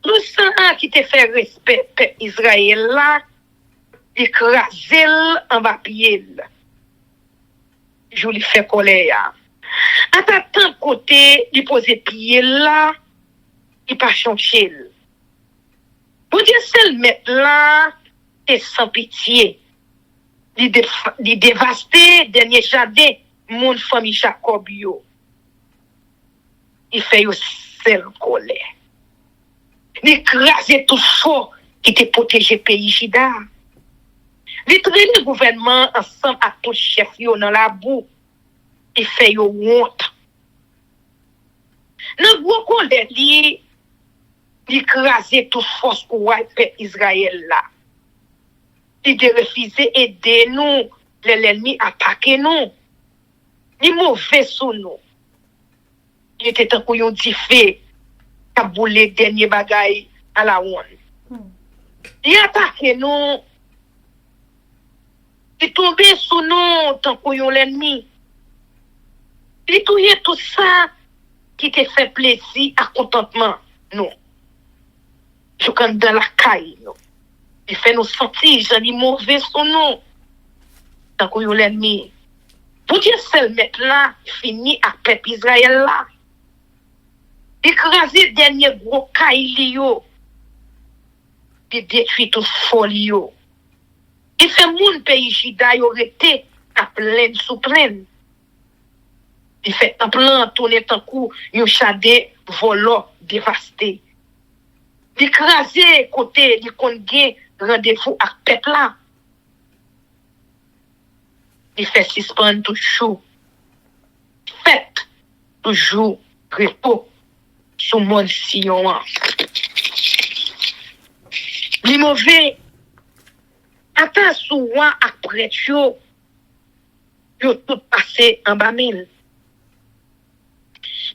S3: Nous sang qui te fait respect peuple Israël là, écraser en bas pied. Je lui fais colère. À ta tant côté, il pose pied là. Il pas changer. Pour dire seul mettre là et sans pitié. Il dévasté dernier jardin mon famille Jacob yo. Il fait yo seul colère. Il écrase tout fort qui te protégé pays Juda. Il traîne le gouvernement ensemble avec tout chef yo dans la boue. Il fait yo honte. Dans gros colère li écraser toute force pour peuple Israël là. Il de refuser aider nous, l'ennemi attaquer nous. Il mauvais sur nous. Il était un couillon diffé, qui a boulé dernier bagaille à la honte. Il attaque nous. Il tombe sur nous, tant couillon l'ennemi. Il touille tout ça qui te fait plaisir à contentement, nous. Je quand dans la caille, nous. Il fait nous sentir, j'en ai mauvais sur nous. Tant que l'ennemi. Pour Dieu seul mettre là, fini à peuple Israël là. Écraser dernier gros caille yo. Il détruit tout folie yo. Il fait moun pays Juda yo rete à pleine sous pleine. Il fait un plan tourner tant coup, yon chade volant dévasté. D'écraser côté du congué rendez-vous avec peuple là. Il fait suspendre toujours. Faites toujours repos sur mon sillon. Les mauvais, attends souvent après yo tout passé en bas mille.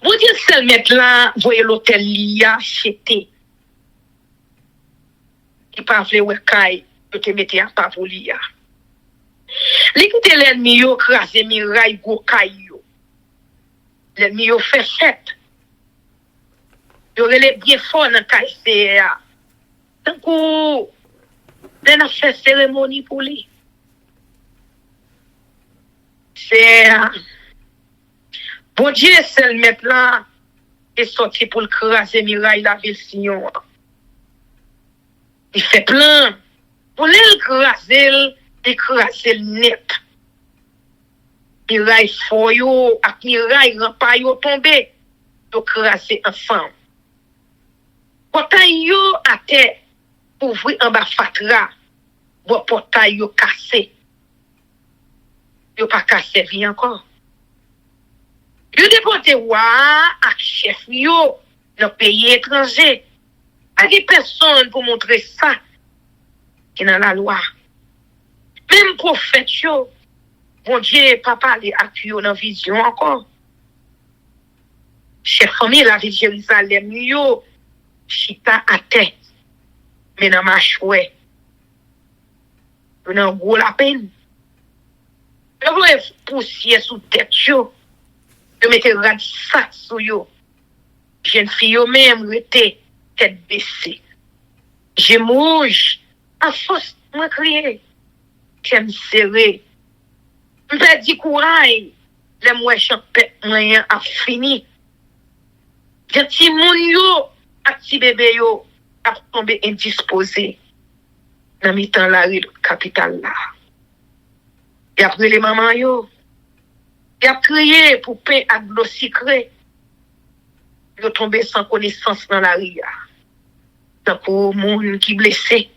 S3: Vous dites seul mettre là, voyez l'hôtel liya chété. Il pas vle wè kay, yo te mette à pas pour liya. L'écoute l'ennemi yo krasé miraille go kay yo. l'ennemi yo fait fête. Yo relè bien fort dans KCA. Tant qu'on a fait cérémonie pour lui. C'est bon Dieu, c'est le maître là est sorti pour le craser miraille la ville Sion. Il fait plein. Pour l'écraser, écraser net. Miraille fort yo, ak miraille rampa yo tombé, yo craser ensemble. Portail yo à terre, ouvri en bas fatra, bo portail yo cassé. Yo pas cassé vie encore. Yo déporté wa ak chef yo dans pays étranger. A des personnes pour montrer ça qui dans la loi. Même prophète yo, bon Dieu pas parler avec yo dans vision encore. Chef famille la ville de Jérusalem yo chita à terre. Mais dans ma chouette. Yo nan gros la peine. Yo voulait poussière sous tête yo. Yo mette rad sac sous yo. Jeune fille yo même rete tête baissée. Je mouche à force moi crier. J'aime serré. M'pè di courage. Le moi champet moyen a fini. Gen ti moun yo ak ti bébé yo a tombé indisposé. Dans mi-temps la rue capitale là. Y a pris les mamans yo. Y a crié pour pain ak l'eau sucrée. Yo tombé sans connaissance dans la rue. Tant pour moun qui blessé.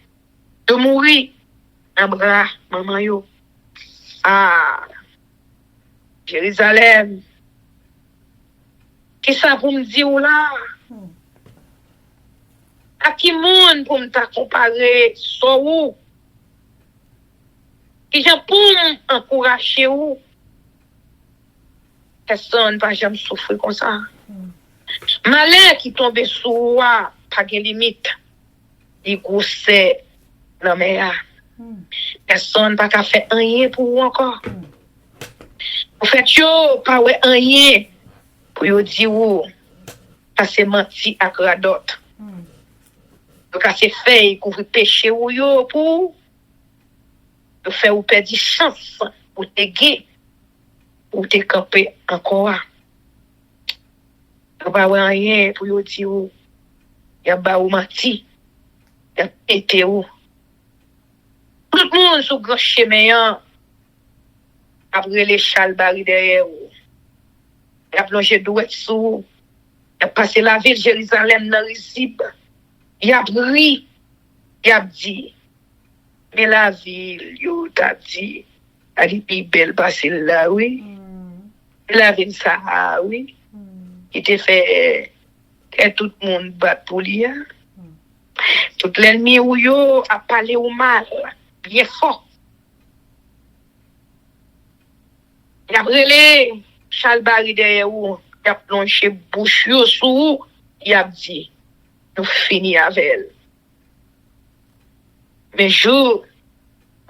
S3: De mourir dans bras maman yo. Ah, Jérusalem. Qui ça pour me dire là? À qui monde pour me comparer so ou? Qui j'ai pour encourager ou? Personne pas jamais souffrir comme ça. Malheur qui tombe sous moi, pas de limite. Il grossait dans mes personne pas qu'à faire rien pour vous encore. Vous faites yo pas ouais rien pour yo dire ou passer menti à gradot. Donc à ces faits couvrir péché ou yo pour faire ou perdre chance pour te gay ou te camper encore. Vous pas ouais rien pour yo dire ou y a ba ou menti. Y a pété ou tout le monde sur grand chemin après les châles barri derrière ou il a plongé douette sous il a passé la ville de Jérusalem dans Ricib il a ri il a dit mais la ville yo t'a dit elle est plus belle passer là oui la ville ça oui qui te fait que tout le monde bat pour lui tout l'ennemi ou yo a parlé au mal bien fort. Il a brûlé Charles Barry derrière où il a plongé bouche sous il a dit nous finissons avec elle. Mais jour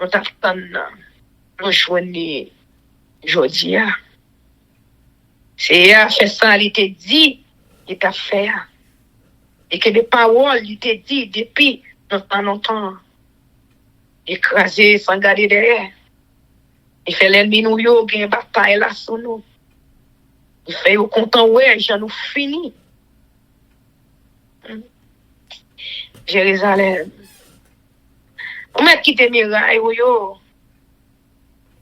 S3: nous t'attendons nous joignons aujourd'hui. C'est à fait ça il t'a dit il t'a fait et que des paroles il t'a dit depuis longtemps. Écrasé sans garder derrière. Il fait l'ennemi nous yo gagne bataille là sur nous. Il fait au content ouais, j'en nous fini. Jérusalem. On m'a quitté miraille yo.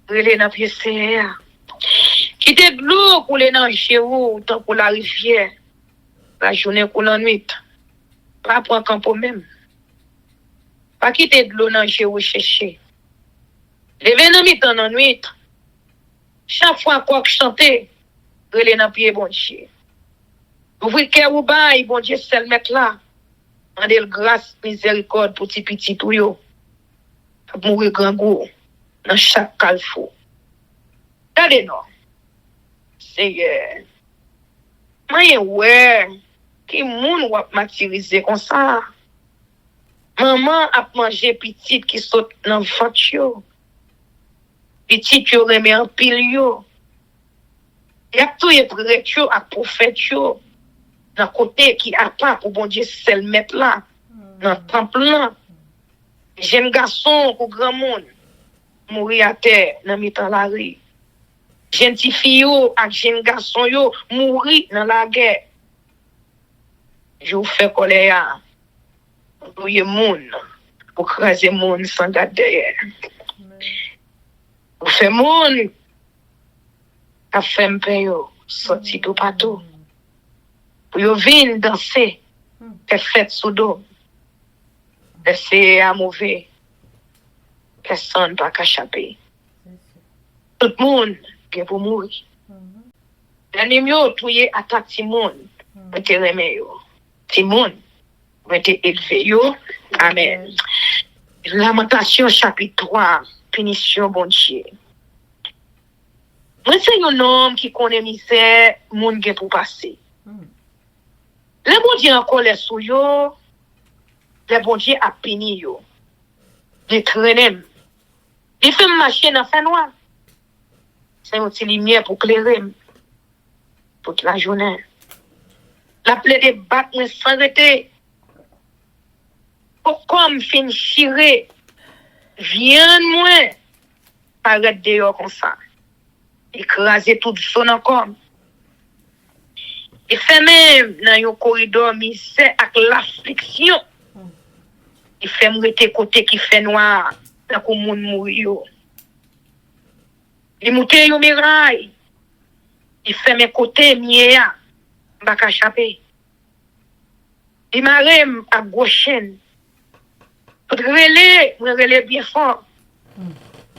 S3: Relé dans pied serre. Quitter de l'eau couler dans chez vous tant pour la rivière. La journée coule en nuit. Pas prendre camp même. Pas quitter de l'eau dans chez vous chercher. Lever dans mi-temps dans nuit. Chaque fois quoi que chanter, relé dans pied bon Dieu. Ouvrir cœur ou bail, bon Dieu seul mettre là. Mandez le grâce, miséricorde pour petit tout yo. Pour mourir grand goût dans chaque calfo. Regardez non. Seigneur. Moi ouais, qui moun wap matiriser comme ça. Maman a mangé petite qui saute dans le ventre yo. Petite yo remet en pile yo. y a tout est prêtre yo ak prophète yo dans côté qui a pas pour bon Dieu seul mettre là dans temple là. Jeune garçon ou grand monde mourir à terre dans mi-temps la rue. Jeune ti fille yo ak jeune garçon yo mourir dans la guerre. Je vous fais colère. Pour y moun, pour craser moun sans garde derrière. Vous faites moun, a fait m'payo, sorti tout partout. Pour y venir danser, faire fête sous dos. C'est à mauvais. Personne pas échapper. Tout le monde est pour mourir. L'ennemi yo touye attaque Timon, te remet yo. Timon, te élevé yo. Amen. Lamentation chapitre 3, punition bon Dieu. Moi c'est un homme qui connaît misère, moun gen pour passer. Le bon Dieu en colère sou yo, le bon Dieu a puni yo. Il traîne. Il fait marcher dans fin noir. C'est une petite lumière pour clairer toute la journée. La plaie de battre sans arrêter. Comme fin chiré, viens moi, arrête dehors comme ça. Écraser tout son encore. Et fait même dans un corridor misère avec l'affliction. Il fait me rester côté qui fait noir, tant que moun mourir. Il monte yo miraille. Il fait mes côtés miea, pas qu'à échapper. Il m'arrête à gauchen. Pour relais bien fort.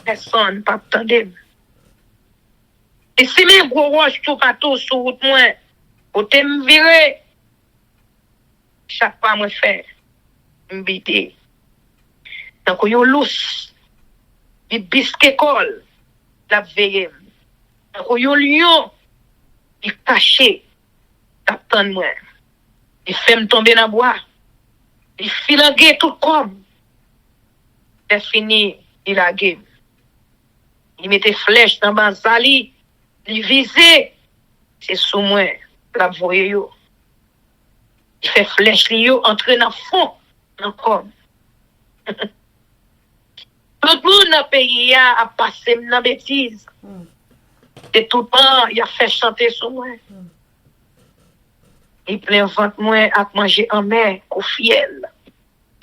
S3: Personne pas attendre. Et si mes gros roches tout partout sur route moi, côté me virer. Chaque fois moi faire m'bité. Donc yo lousse. Di bisque col la veille. Donc yo lion il caché t'attend moi. Il fait me tomber dans bois. Il filangue tout comme. C'est fini, il a game. Il mettait flèche dans Banzali, il visait, c'est sous moi, la voye yo. Il fait flèche li yo, entre dans fond, dans comme. Tout le monde dans le pays a passé dans bêtise. Et tout le temps, il a fait chanter sur moi. Il plein ventre moi à manger en mer, au fiel.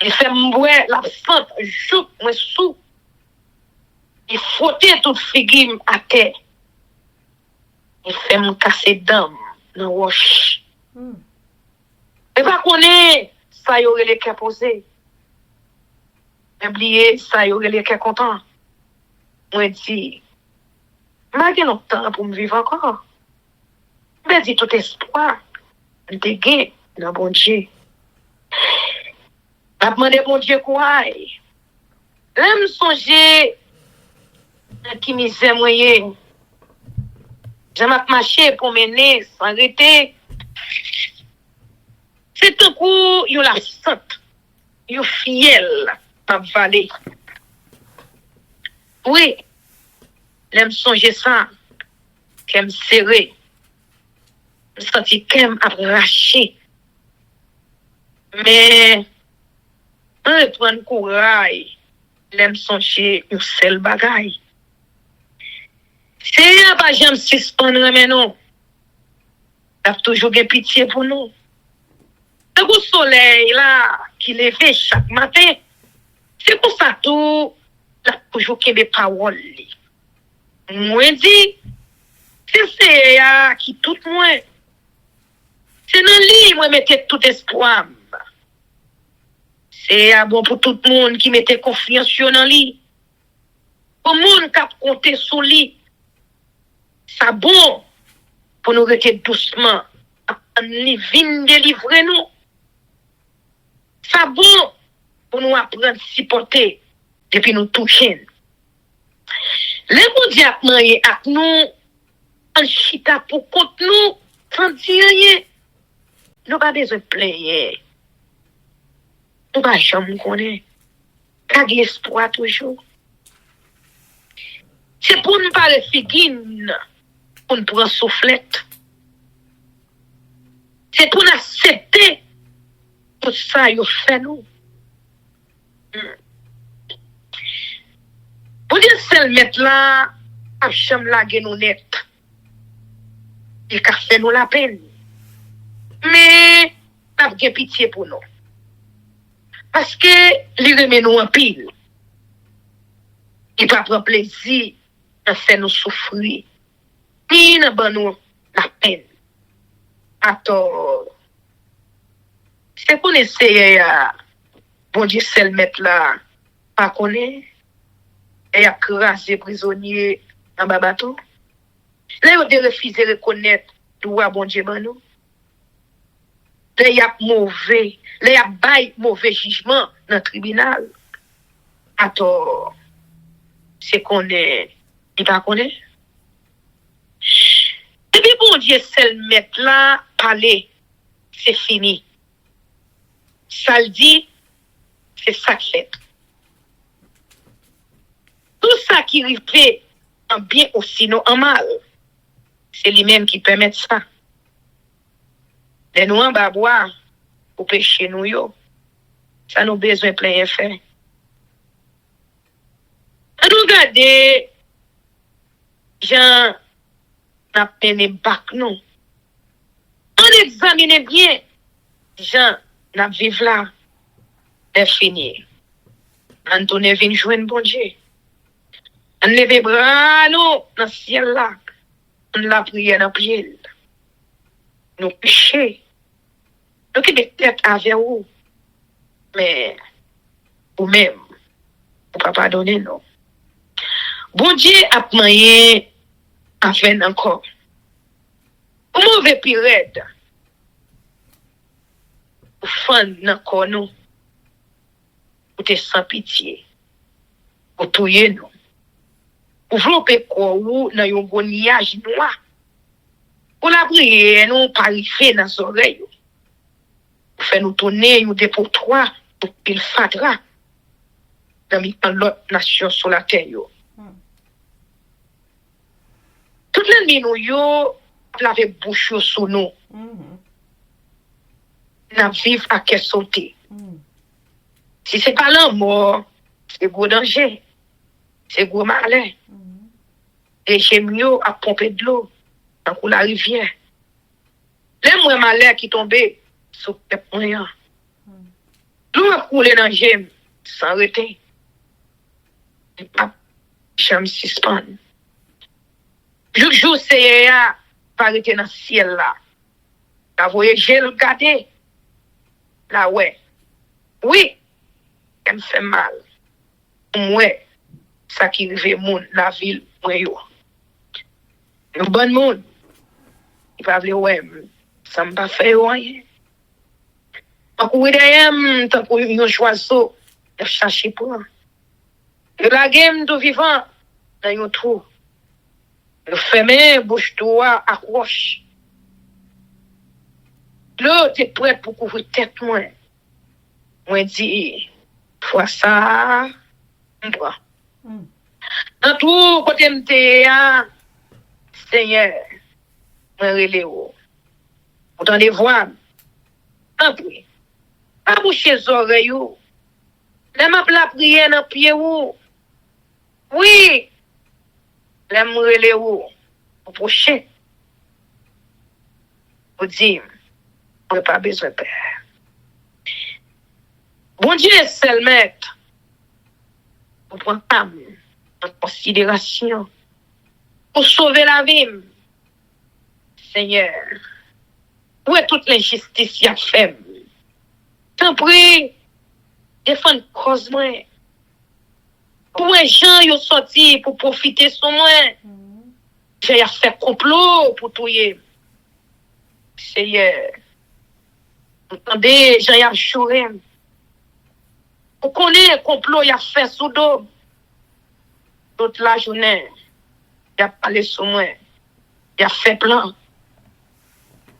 S3: Il fait m'boire l'absente, joue moi sous. Il frottait toute figure à terre. Il fait me casser dame dans roche. Et pas connaît ça y aurait les cœurs posés. Oublier ça y aurait les cœurs contents. Moi dit, m'a gen longtemps pour me vivre encore. Mais dit tout espoir de gain dans bon Dieu. M'a demandé bon Dieu quoi. L'aime songer qui misère moyen. J'aime marcher pour mener sans arrêter. C'est un coup, il la sainte, il fiel à valer. Oui, l'aime songer ça, qu'elle me serrer, me sentir qu'elle arraché. Mais, on prend courage, l'aime songer une seule bagaille. C'est pas jamais suspendre mais non. T'as toujours des pitié pour nous. Le soleil là qui lève chaque matin, c'est pour ça tout là toujours qu'il y a des paroles. Moi dit, c'est ça qui tout moins. C'est dans lui moi mettais tout espoir. C'est bon pour tout le monde qui mettait confiance dans lui. Pour monde qui a compté sur lui. Ça bon pour nous rester doucement. Lui vient délivrer nous. Ça bon pour nous apprendre à supporter depuis nous toucher. Les bon Dieu avec nous, en chita pour compte nous, sans dire rien. Nous pas besoin de plaindre. Nous pas jamais connaître. Car espoir toujours. C'est pour nous pas les figuines. On prend soufflette. C'est pour accepter tout ça, il fait nous. Pour dire celle mettre là, à chambre la nous net. Il a fait nous la peine. Mais, n'a pas pitié pour nous. Parce que, il remet nous en pile. Il va prendre plaisir à faire nous souffrir. Ni n'a pas nous la peine. Attends. C'est qu'on essaye à, bon Dieu, celle mettre là, pas connaître, et à craser prisonnier en bas bateau. Là, il a refusé de reconnaître droit bon Dieu, nous. Là, il y a mauvais, là, il y a bail mauvais jugement dans le tribunal. Attends, c'est qu'on est, il pas connaît. Et puis, bon Dieu, celle mettre là, parler, c'est fini. Ça le dit, c'est ça qui fait. Tout ça qui arrive en bien ou sinon en mal, c'est lui-même qui permet ça. Les nous en bas boire pour pécher nous yo, ça nous besoin plein effet. Nous regardez, Jean n'a peine bac nous. On examine bien, Jean n'a vivre là, est fini. On tourne vient joindre bon Dieu. On lève bras nous dans le ciel là. On la prière dans le pied. Nous péchons. Nous qui des têtes avec vous. Mais, vous-même, vous ne pouvez pas pardonner, non. Bon Dieu a moyen à faire encore. Vous mauvais pirate. Vous faites encore nous. Vous êtes sans pitié. Vous touillez nous. Vous floppez quoi ou dans un goniage noir. Pour la prière, nous parifier dans les oreilles. Vous faites nous tourner, nous déportoir, pour qu'il fadra. Dans l'autre nation sur la terre. Toutes les minutes, yo, l'avait bouché sous nous. N'a vivre à qu'elle sauter. Si c'est pas la mort, c'est gros danger. C'est gros malin. Et j'ai mieux à pomper de l'eau dans la rivière. Les moins malins qui tombaient sur le moyen. L'eau a coulé dans le gemme sans arrêter. Et pas jamais suspendre. Jour c'est à arrêter dans le ciel là. La voyez, j'ai regardé. Là, ouais. Oui, elle me fait mal. Ouais, ça qui arrive moun, la ville, moi yo. Un bon monde, il va dire, ouais, ça m'a pas fait rien. Pas courir derrière, tant pour un choiseau, de chercher pour. Et la game de vivant, dans un trou. Le fermé, bouche-toi, accroche. Là, tu es prêt pour couvrir tête, moi. Moi, dis, fois ça, moi. Dans tout, côté m'te, Seigneur, moi, relais ou. Autant des voix, après, à boucher les oreilles ou. Là, m'a la prière dans pied ou. Oui, là, me relais ou. Au prochain. Vous dire, on n'a pas besoin de père. Bon Dieu est seul maître. Pour prendre âme en considération. Pour sauver la vie. Seigneur. Où est toute l'injustice qu'il a fait? T'en prie. Défendre cause moi. Pour un gens qui sont sortis pour profiter sur moi. J'ai fait complot pour tuer. Seigneur. Entendez, j'ai chouré. Vous connaissez le complot, il a fait sous dos. Toute la journée, il a parlé sur moi. Il a fait plan.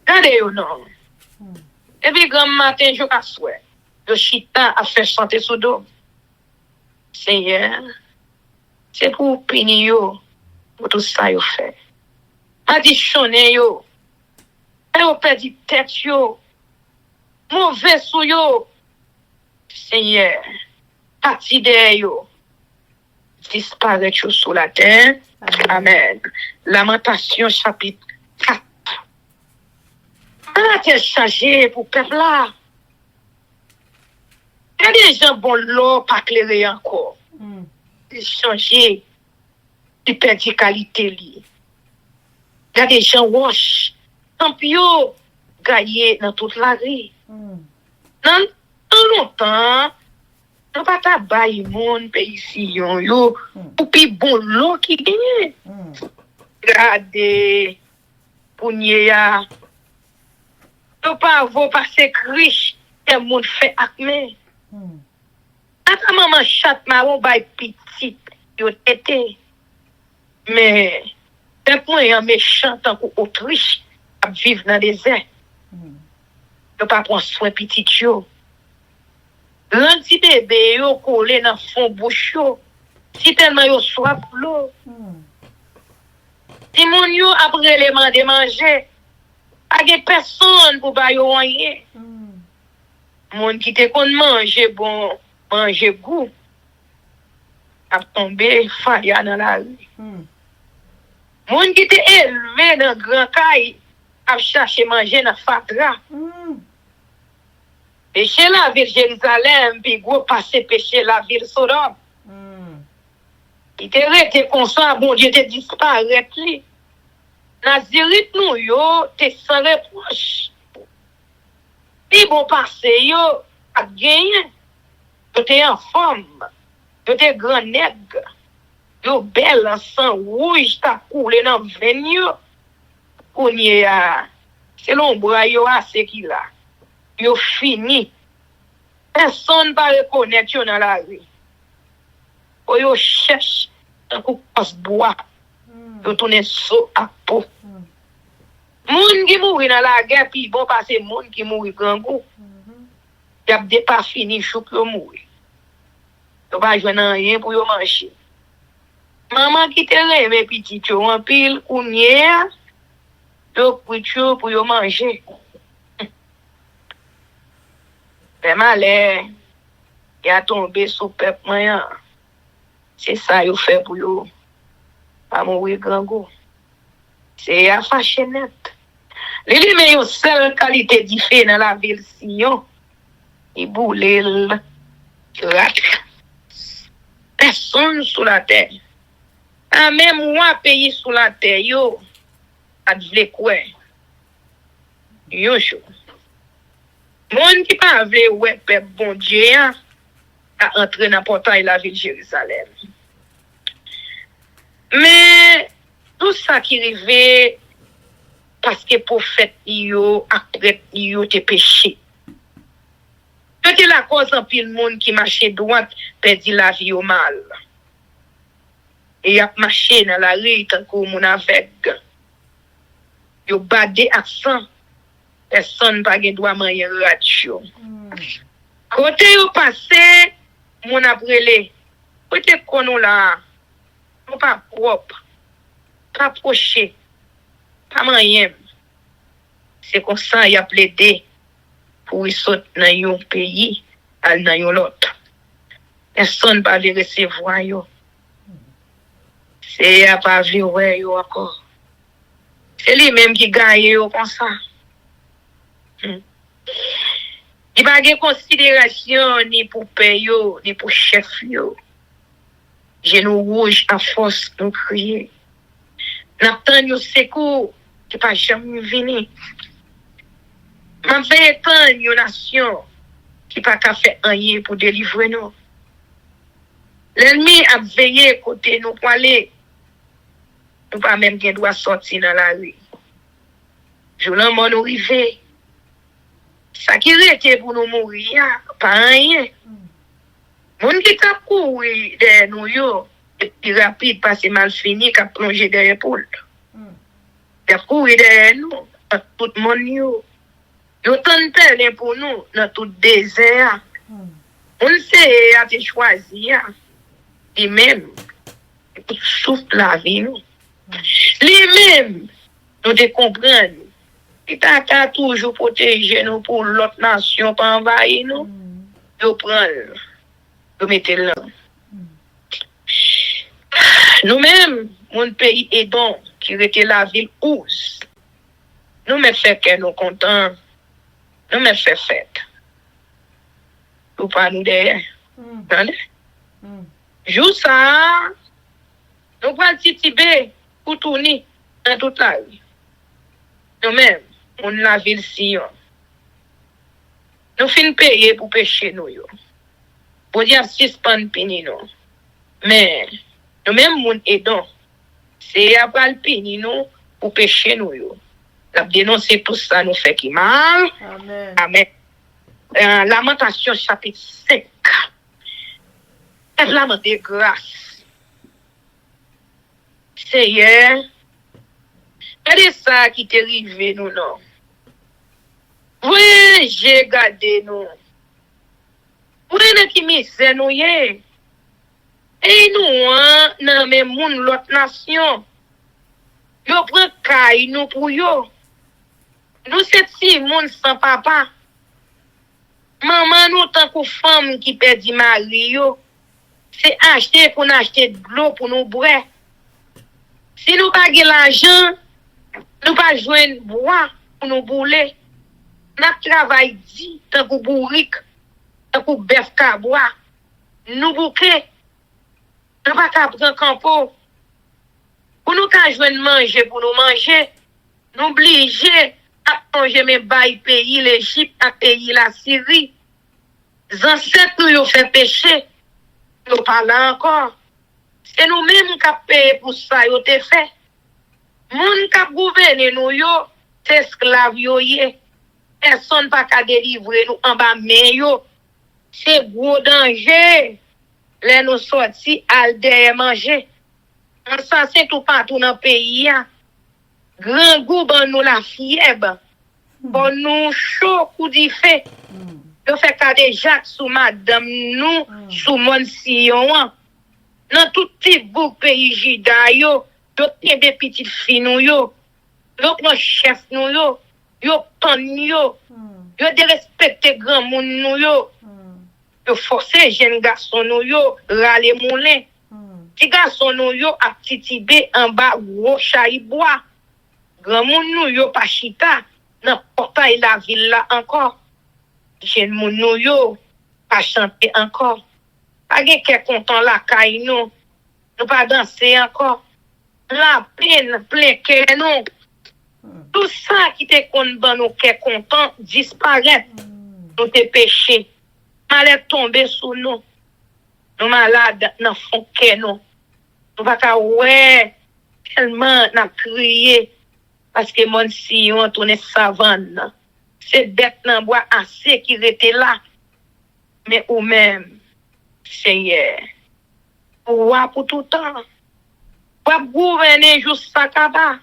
S3: Regardez-vous, non. Et puis, grand matin, je m'assois. Le chita a fait chanter sous dos. Seigneur, c'est pour punir pour tout ça, il fait. additionné yo, yo perdu tête yo, mauvais sou yo, Seigneur, parti de yo, disparaît yo sous la terre. Amen. Lamentation chapitre 4. On a-t-elle changé pour peuple là? Il y a des gens bon l'eau pas clairé encore. Ils changé, ils perdent qualité li. Il y a des gens wash, tant pis yo gagné dans toute la rue. Dans longtemps, on pas tabaye moun pays si yo pour pi bon l'eau qui gagne. Regardez pour ya. Yo pas vo passer riche et moun fait akme. Ata maman chat marron bay petit yo tété. Mais peuple moi en méchant tant que Autriche à vivre dans des désert. Yo pas prendre soin petit yo. L'anti bébé yo collé dans fond bouche yo. Si tellement yo soif l'eau. Si moun yo après les demander manger, pas de personne pour ba yo rien. Moun qui te kon manger bon, manger goût. A tomber faya dans la rue. Moun qui te élevé dans grand caille, a chercher manger dans fatra. Péché la ville Jérusalem, puis gros passer péché la ville Sodome. Il te rete comme ça, bon Dieu te disparaît li. Nazirit nous yo, te sans reproche. Puis bon passé yo, a gagné. Yo te en forme. Yo te grand nègre. Yo belle en sang rouge, ta coulé dans veine yo. Kounye a, selon bras yo a ce qu'il a. Yo fini. Personne pas reconnaître yo dans la rue. Ou yo cherche un coup de bois. Yo tourne so à peau. Moun qui mouri dans la guerre, puis bon passer moun qui mouri grand goût. Y a des pas fini chou yo mouri. Yo pas joindre rien pour yo manger. Maman qui te reme petit yo en pile kounye yo pritio pour yo manger. Mais malheur, y a tombé sous peuple moyen. C'est ça yo fait pour yo. Pas mourir grand goût. C'est à fâcher net. Les mais yo seule qualité différente dans la ville Sion. Il boule personne sous la terre. Ah, même moi pays sous la terre yo a vle quoi. Yo chou. Moun qui pas vle ouais peuple bon Dieu a entrer dans portail la ville Jérusalem. Mais tout ça qui arrivait parce que prophète yo après yo te péché. C'était la cause en pile monde qui marchait droite perdit la vie au mal. Et y a marché dans la rue tant que mon aveugle. Yo badé accent. Personne pas gen droit manger radio. Côté yo passé mon aprelé. Côté kono là. On pas propre. Pas proché. Pas moyen. C'est comme ça y a plaidé pour y sauter dans un pays à dans l'autre. Personne pas les recevoir yo. C'est à pas vivre yo encore. C'est lui même qui gagne yo comme ça. Il pas de considération ni pour payo ni pour chef yo. Genou rouge à force nous crier. N'attend yo secours qui pas jamais venir. M'a fait tant une nation qui pas qu'à faire rien pour délivrer nous. L'ennemi a veillé côté nous pour aller. Nous pas même qu'on doit sortir dans la rue. Journal mon nous arrivé. Ça qui était pour nous mourir, pas rien. Moun qui t'a couru derrière nous yo, et puis rapide parce que mal fini qu'a plongé derrière poule. T'a couru derrière nous, tout le monde yo. Yo tenté pour nous dans tout désert. On sait a te choisi lui même souffle la vie nous. Lui même nous te comprenons. Et t'as toujours protégé nous pour l'autre nation, pas envahir nous. Nous prenons, nous mettons là. Nous-mêmes, mon pays Edom, qui était la ville Ouz, nous me fait que nous contents, nous me fait fête. Nous pas nous derrière. Jour ça, nous prenons Tibé pour tourner dans toute la vie. Nous-mêmes, on la ville Sion. Nous finissons payer pour pécher nous. Pour dire suspendre pini nous. Mais nous-mêmes, mon aidons, c'est après le pini nous pour pécher nous. La dénoncer tout ça nous fait qui mal.
S1: Amen.
S3: Amen. Lamentation chapitre 5. Lament de grâce. Seigneur, c'est ça qui t'est arrivé nous, non? Oui, j'ai gardé nous. Oui, qui misère nous y. Et nous, dans même monde l'autre nation. Yo prend caille nous pour yo. Nous c'est si monde sans papa. Maman nous tant que femme qui perdit mari yo. C'est acheter pour nous acheter de l'eau pour nous boire. Si nous pas de l'argent, nous pas joindre bois pour nous bouler. Nous travail dit tant que bourrique, tant que bœuf ka bois. Nous bouquet. Nous pas qu'à prendre campo. Pour nous qu'à joindre manger pour nous manger. Nous obligés à manger mes bails pays l'Égypte à pays la Syrie. Les ancêtres nous ont fait pécher. Nous parlons encore. C'est nous-mêmes qui avons payé pour ça, nous avons fait. Moun qui a gouverné nous, c'est esclaves, personne n'a pas délivrer nous en bas, mais c'est gros danger. Là, nous sortis, al derrière manger. On s'en sait tout partout dans le pays. Grand goût, nous la fièvre. Bon, nous chaud, coup d'y fait. Nous fait des jacques sous madame, nous, sous mon sillon. Dans tout petit bout pays Jida, yo tient des petites filles, yo prend chef, yo ton, yo de respecter grand monde, yo forcer jeune garçon, yo râler moulin. Petit garçon, yo a petit tibé en bas, gros chaïbois. Grand monde, yo pas chita, dans portail la ville là encore. Jeune monde, yo pas chanter encore. Pas quelqu'un content la caille, nous. Nous pas danser encore. La peine, plein que nous. Tout ça qui te compte dans nous, qui est content, disparaît. Nous te péché. Malade tomber sous nous. Nous malades, dans fond que nous. Nous pas qu'à ouais, tellement n'a crié. Parce que mon sillon tourne savane. C'est bête dans bois assez qui était là. Mais ou même, Seigneur, pour tout temps, pour gouverner juste ça kaba.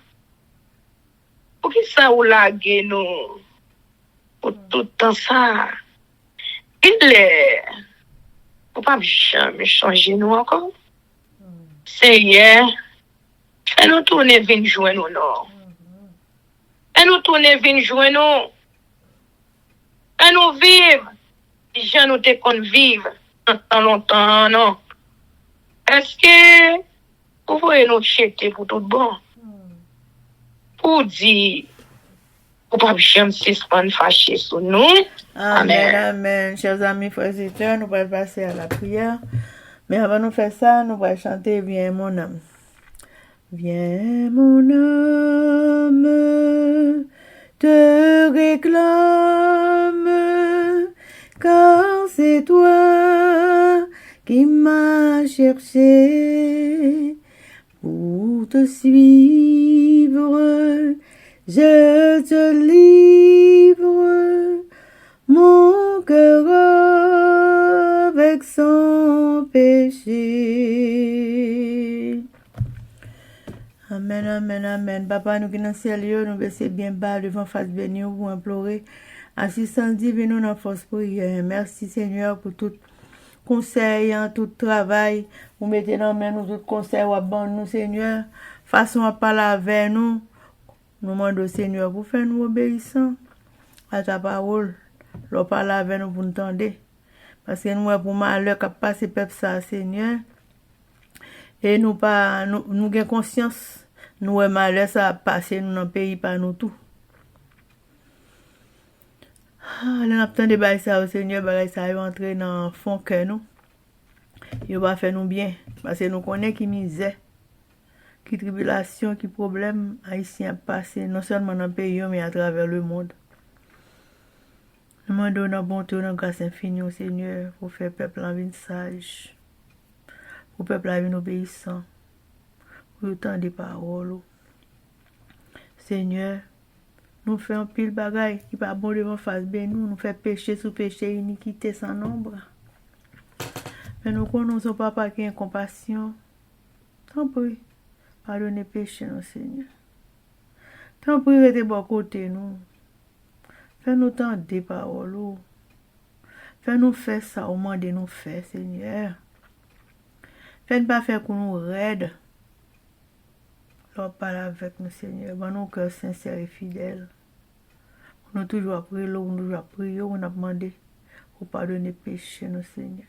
S3: Pour qui ça ou lague nous, pour tout temps ça. Il est, pour pas jamais changer nous encore. Seigneur, fais-nous tourner venir jouer nous, non. Fais-nous tourner venir jouer nous. Fais-nous vivre. Les gens nous te qu'on vivre tant longtemps, non. Est-ce que vous voyez nous jeter pour tout bon? Pour dire, pour pas jamais suspendre fâché sur nous.
S1: Amen, amen. Chers amis, frères et sœurs, nous allons passer à la prière. Mais avant de faire ça, nous allons chanter Viens mon âme. Viens mon âme, te réclame, car c'est toi qui m'as cherché pour te suivre. Je te livre mon cœur avec son péché. Amen, amen, amen. Papa, nous qui dans le ciel, nous baissons bien bas devant face bénie pour implorer assistance divine nous dans force prière. Merci Seigneur pour tout conseil, tout travail. Vous mettez dans main nous tout conseil ou bon nous Seigneur. Façon à parler avec nous. Nous demandons au Seigneur pour faire nous obéissants à ta parole. L'on parle avec nous pour nous tendre. Parce que nous, pour malheur, qui passe peuple ça, Seigneur. Et nous avons conscience. Nous, malheur, ça a passé nous dans le pays, par nous tout. Nous avons des bagages ça au Seigneur, bagages ça va entrer dans le fond que nous. Il va faire nous bien. Parce que nous connaissons qui misère, qui tribulation, qui problème haïtien passé, non seulement dans le pays, mais à travers le monde. Nous demandons dans bonté, dans grâce infinie au Seigneur, pour faire peuple en vie sage, pour peuple en vie obéissant, pour autant des paroles. Seigneur, nous faisons pile bagaille qui pas bon devant face de nous fait péché sous péché, iniquité sans nombre. Mais nous connaissons papa qui a compassion. Tant pis, pardonnez péché, nous, Seigneur. Tant pis, restez bon côté, nous. Fais-nous tendre des paroles. Fais-nous faire ça au moment de nous faire, Seigneur. Fais-nous pas faire qu'on nous raide. Lors parle avec nous, Seigneur. Bon, nos cœurs sincères et fidèles. On a toujours prié, on a toujours prié, on a demandé pour pardonner péché, nous, Seigneur.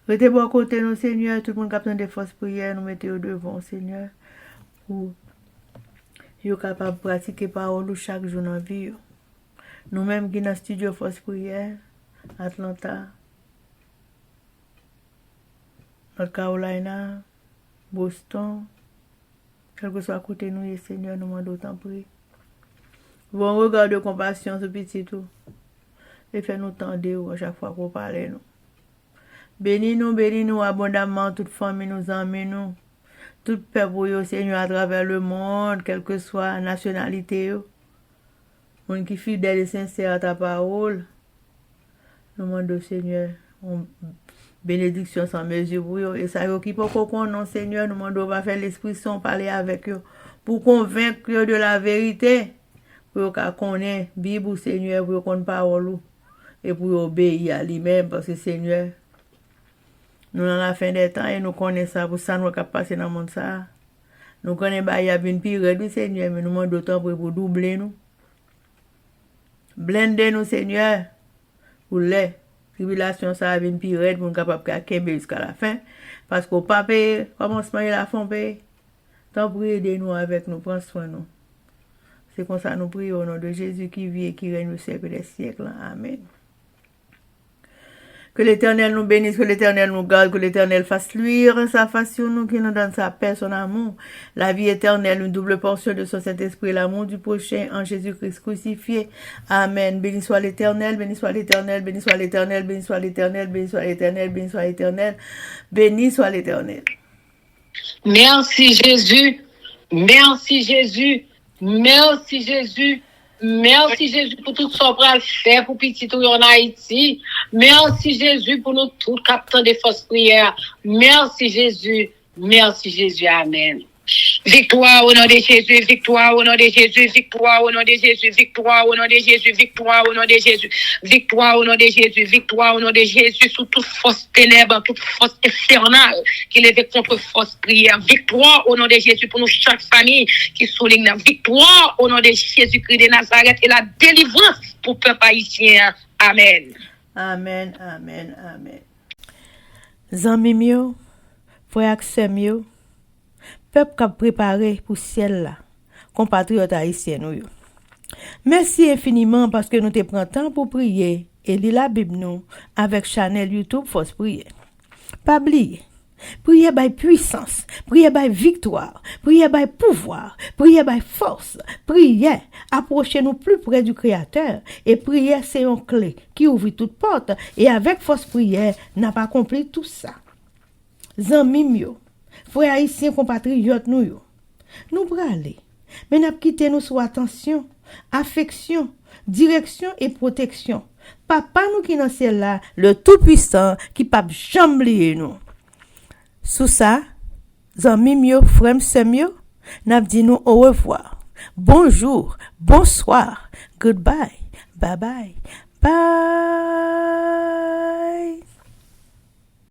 S1: Restez bon côté, nous, Seigneur. Tout le monde qui a besoin de fausses prières, nous mettons devant, Seigneur. Pour être capable de pratiquer parole chaque jour dans la vie. Nous-mêmes qui dans le studio Force Prière, Atlanta, North Carolina, Boston, quel que soit à côté de nous, Seigneur, nous demandons autant prier. Bon regard de compassion sur petit tout. Et fais-nous tendre à chaque fois qu'on parle nous. Bénis-nous abondamment, toute famille nous emmène nous. Tout peuple, Seigneur, à travers le monde, quelle que soit la nationalité. On qui est fidèle et sincère à ta parole. Nous demandons, Seigneur, bénédiction sans mesure pour eux. Et ça, qui peut qu'on Seigneur, nous demandons à faire l'Esprit Saint parler avec eux. Pour convaincre eux de la vérité. Pour qu'on connaisse la Bible, Seigneur, pour qu'on parole. Et pour obéir à lui-même, parce que, Seigneur, nous dans la fin des temps et nous connaissons ça pour ça nous avons passé dans le monde ça. Nous connaissons qu'il y a une période du Seigneur, mais nous demandons d'autant pour doubler nous. Blender nous, Seigneur, pour les tribulations, ça a une période pour nous capables de camper jusqu'à la fin. Parce qu'au pape, commencement et la fin paye. Tant pour aider nous avec nous, prends soin de nous. C'est comme ça nous prions au nom de Jésus qui vit et qui règne au siècle des siècles. Amen. Que l'Éternel nous bénisse, que l'Éternel nous garde, que l'Éternel fasse luire sa face sur nous, qu'il nous donne sa paix, son amour, la vie éternelle, une double portion de son Saint-Esprit, l'amour du prochain en Jésus-Christ crucifié. Amen. Béni soit l'Éternel, béni soit l'Éternel, béni soit l'Éternel, béni soit l'Éternel, béni soit l'Éternel, béni soit l'Éternel, béni soit l'Éternel.
S2: Merci Jésus, merci Jésus, merci Jésus. Merci Jésus pour tout ce qu'on va faire pour petit tout en Haïti. Merci Jésus pour nous tous capteurs de fausses prières. Merci Jésus. Merci Jésus. Amen. Victoire au nom de Jésus, victoire au nom de Jésus, victoire au nom de Jésus, victoire au nom de Jésus, victoire au nom de Jésus, victoire au nom de Jésus, victoire au nom de Jésus sur toute fausse ténèbres, toute force infernale qui lève contre fausse prière. Victoire au nom de Jésus pour nous chaque famille qui souligne la victoire au nom de Jésus-Christ de Nazareth et la délivrance pour le peuple haïtien. Amen.
S1: Amen, amen, amen. Zami mio, frère Semio, peuple qui a préparé pour ciel là, compatriotes haïtiens nous. Merci infiniment parce que nous te prenons temps pour prier et lire la Bible nous avec channel YouTube Force Prière. Pas oublier, prier by puissance, prier by victoire, prier by pouvoir, prier by force, prier, approchez-nous plus près du Créateur et prier c'est une clé qui ouvre toute porte et avec force prière n'a pas accompli tout ça. Zami mio, frères haïtiens compatriotes nous aller, mais n'a quitté nous sous attention, affection, direction et protection. Papa nous qui dans ciel là, le tout-puissant qui pas jamais nous. Sous ça, zami mio, frère semio, n'a dit nous au revoir. Bonjour, bonsoir, goodbye, bye bye, bye.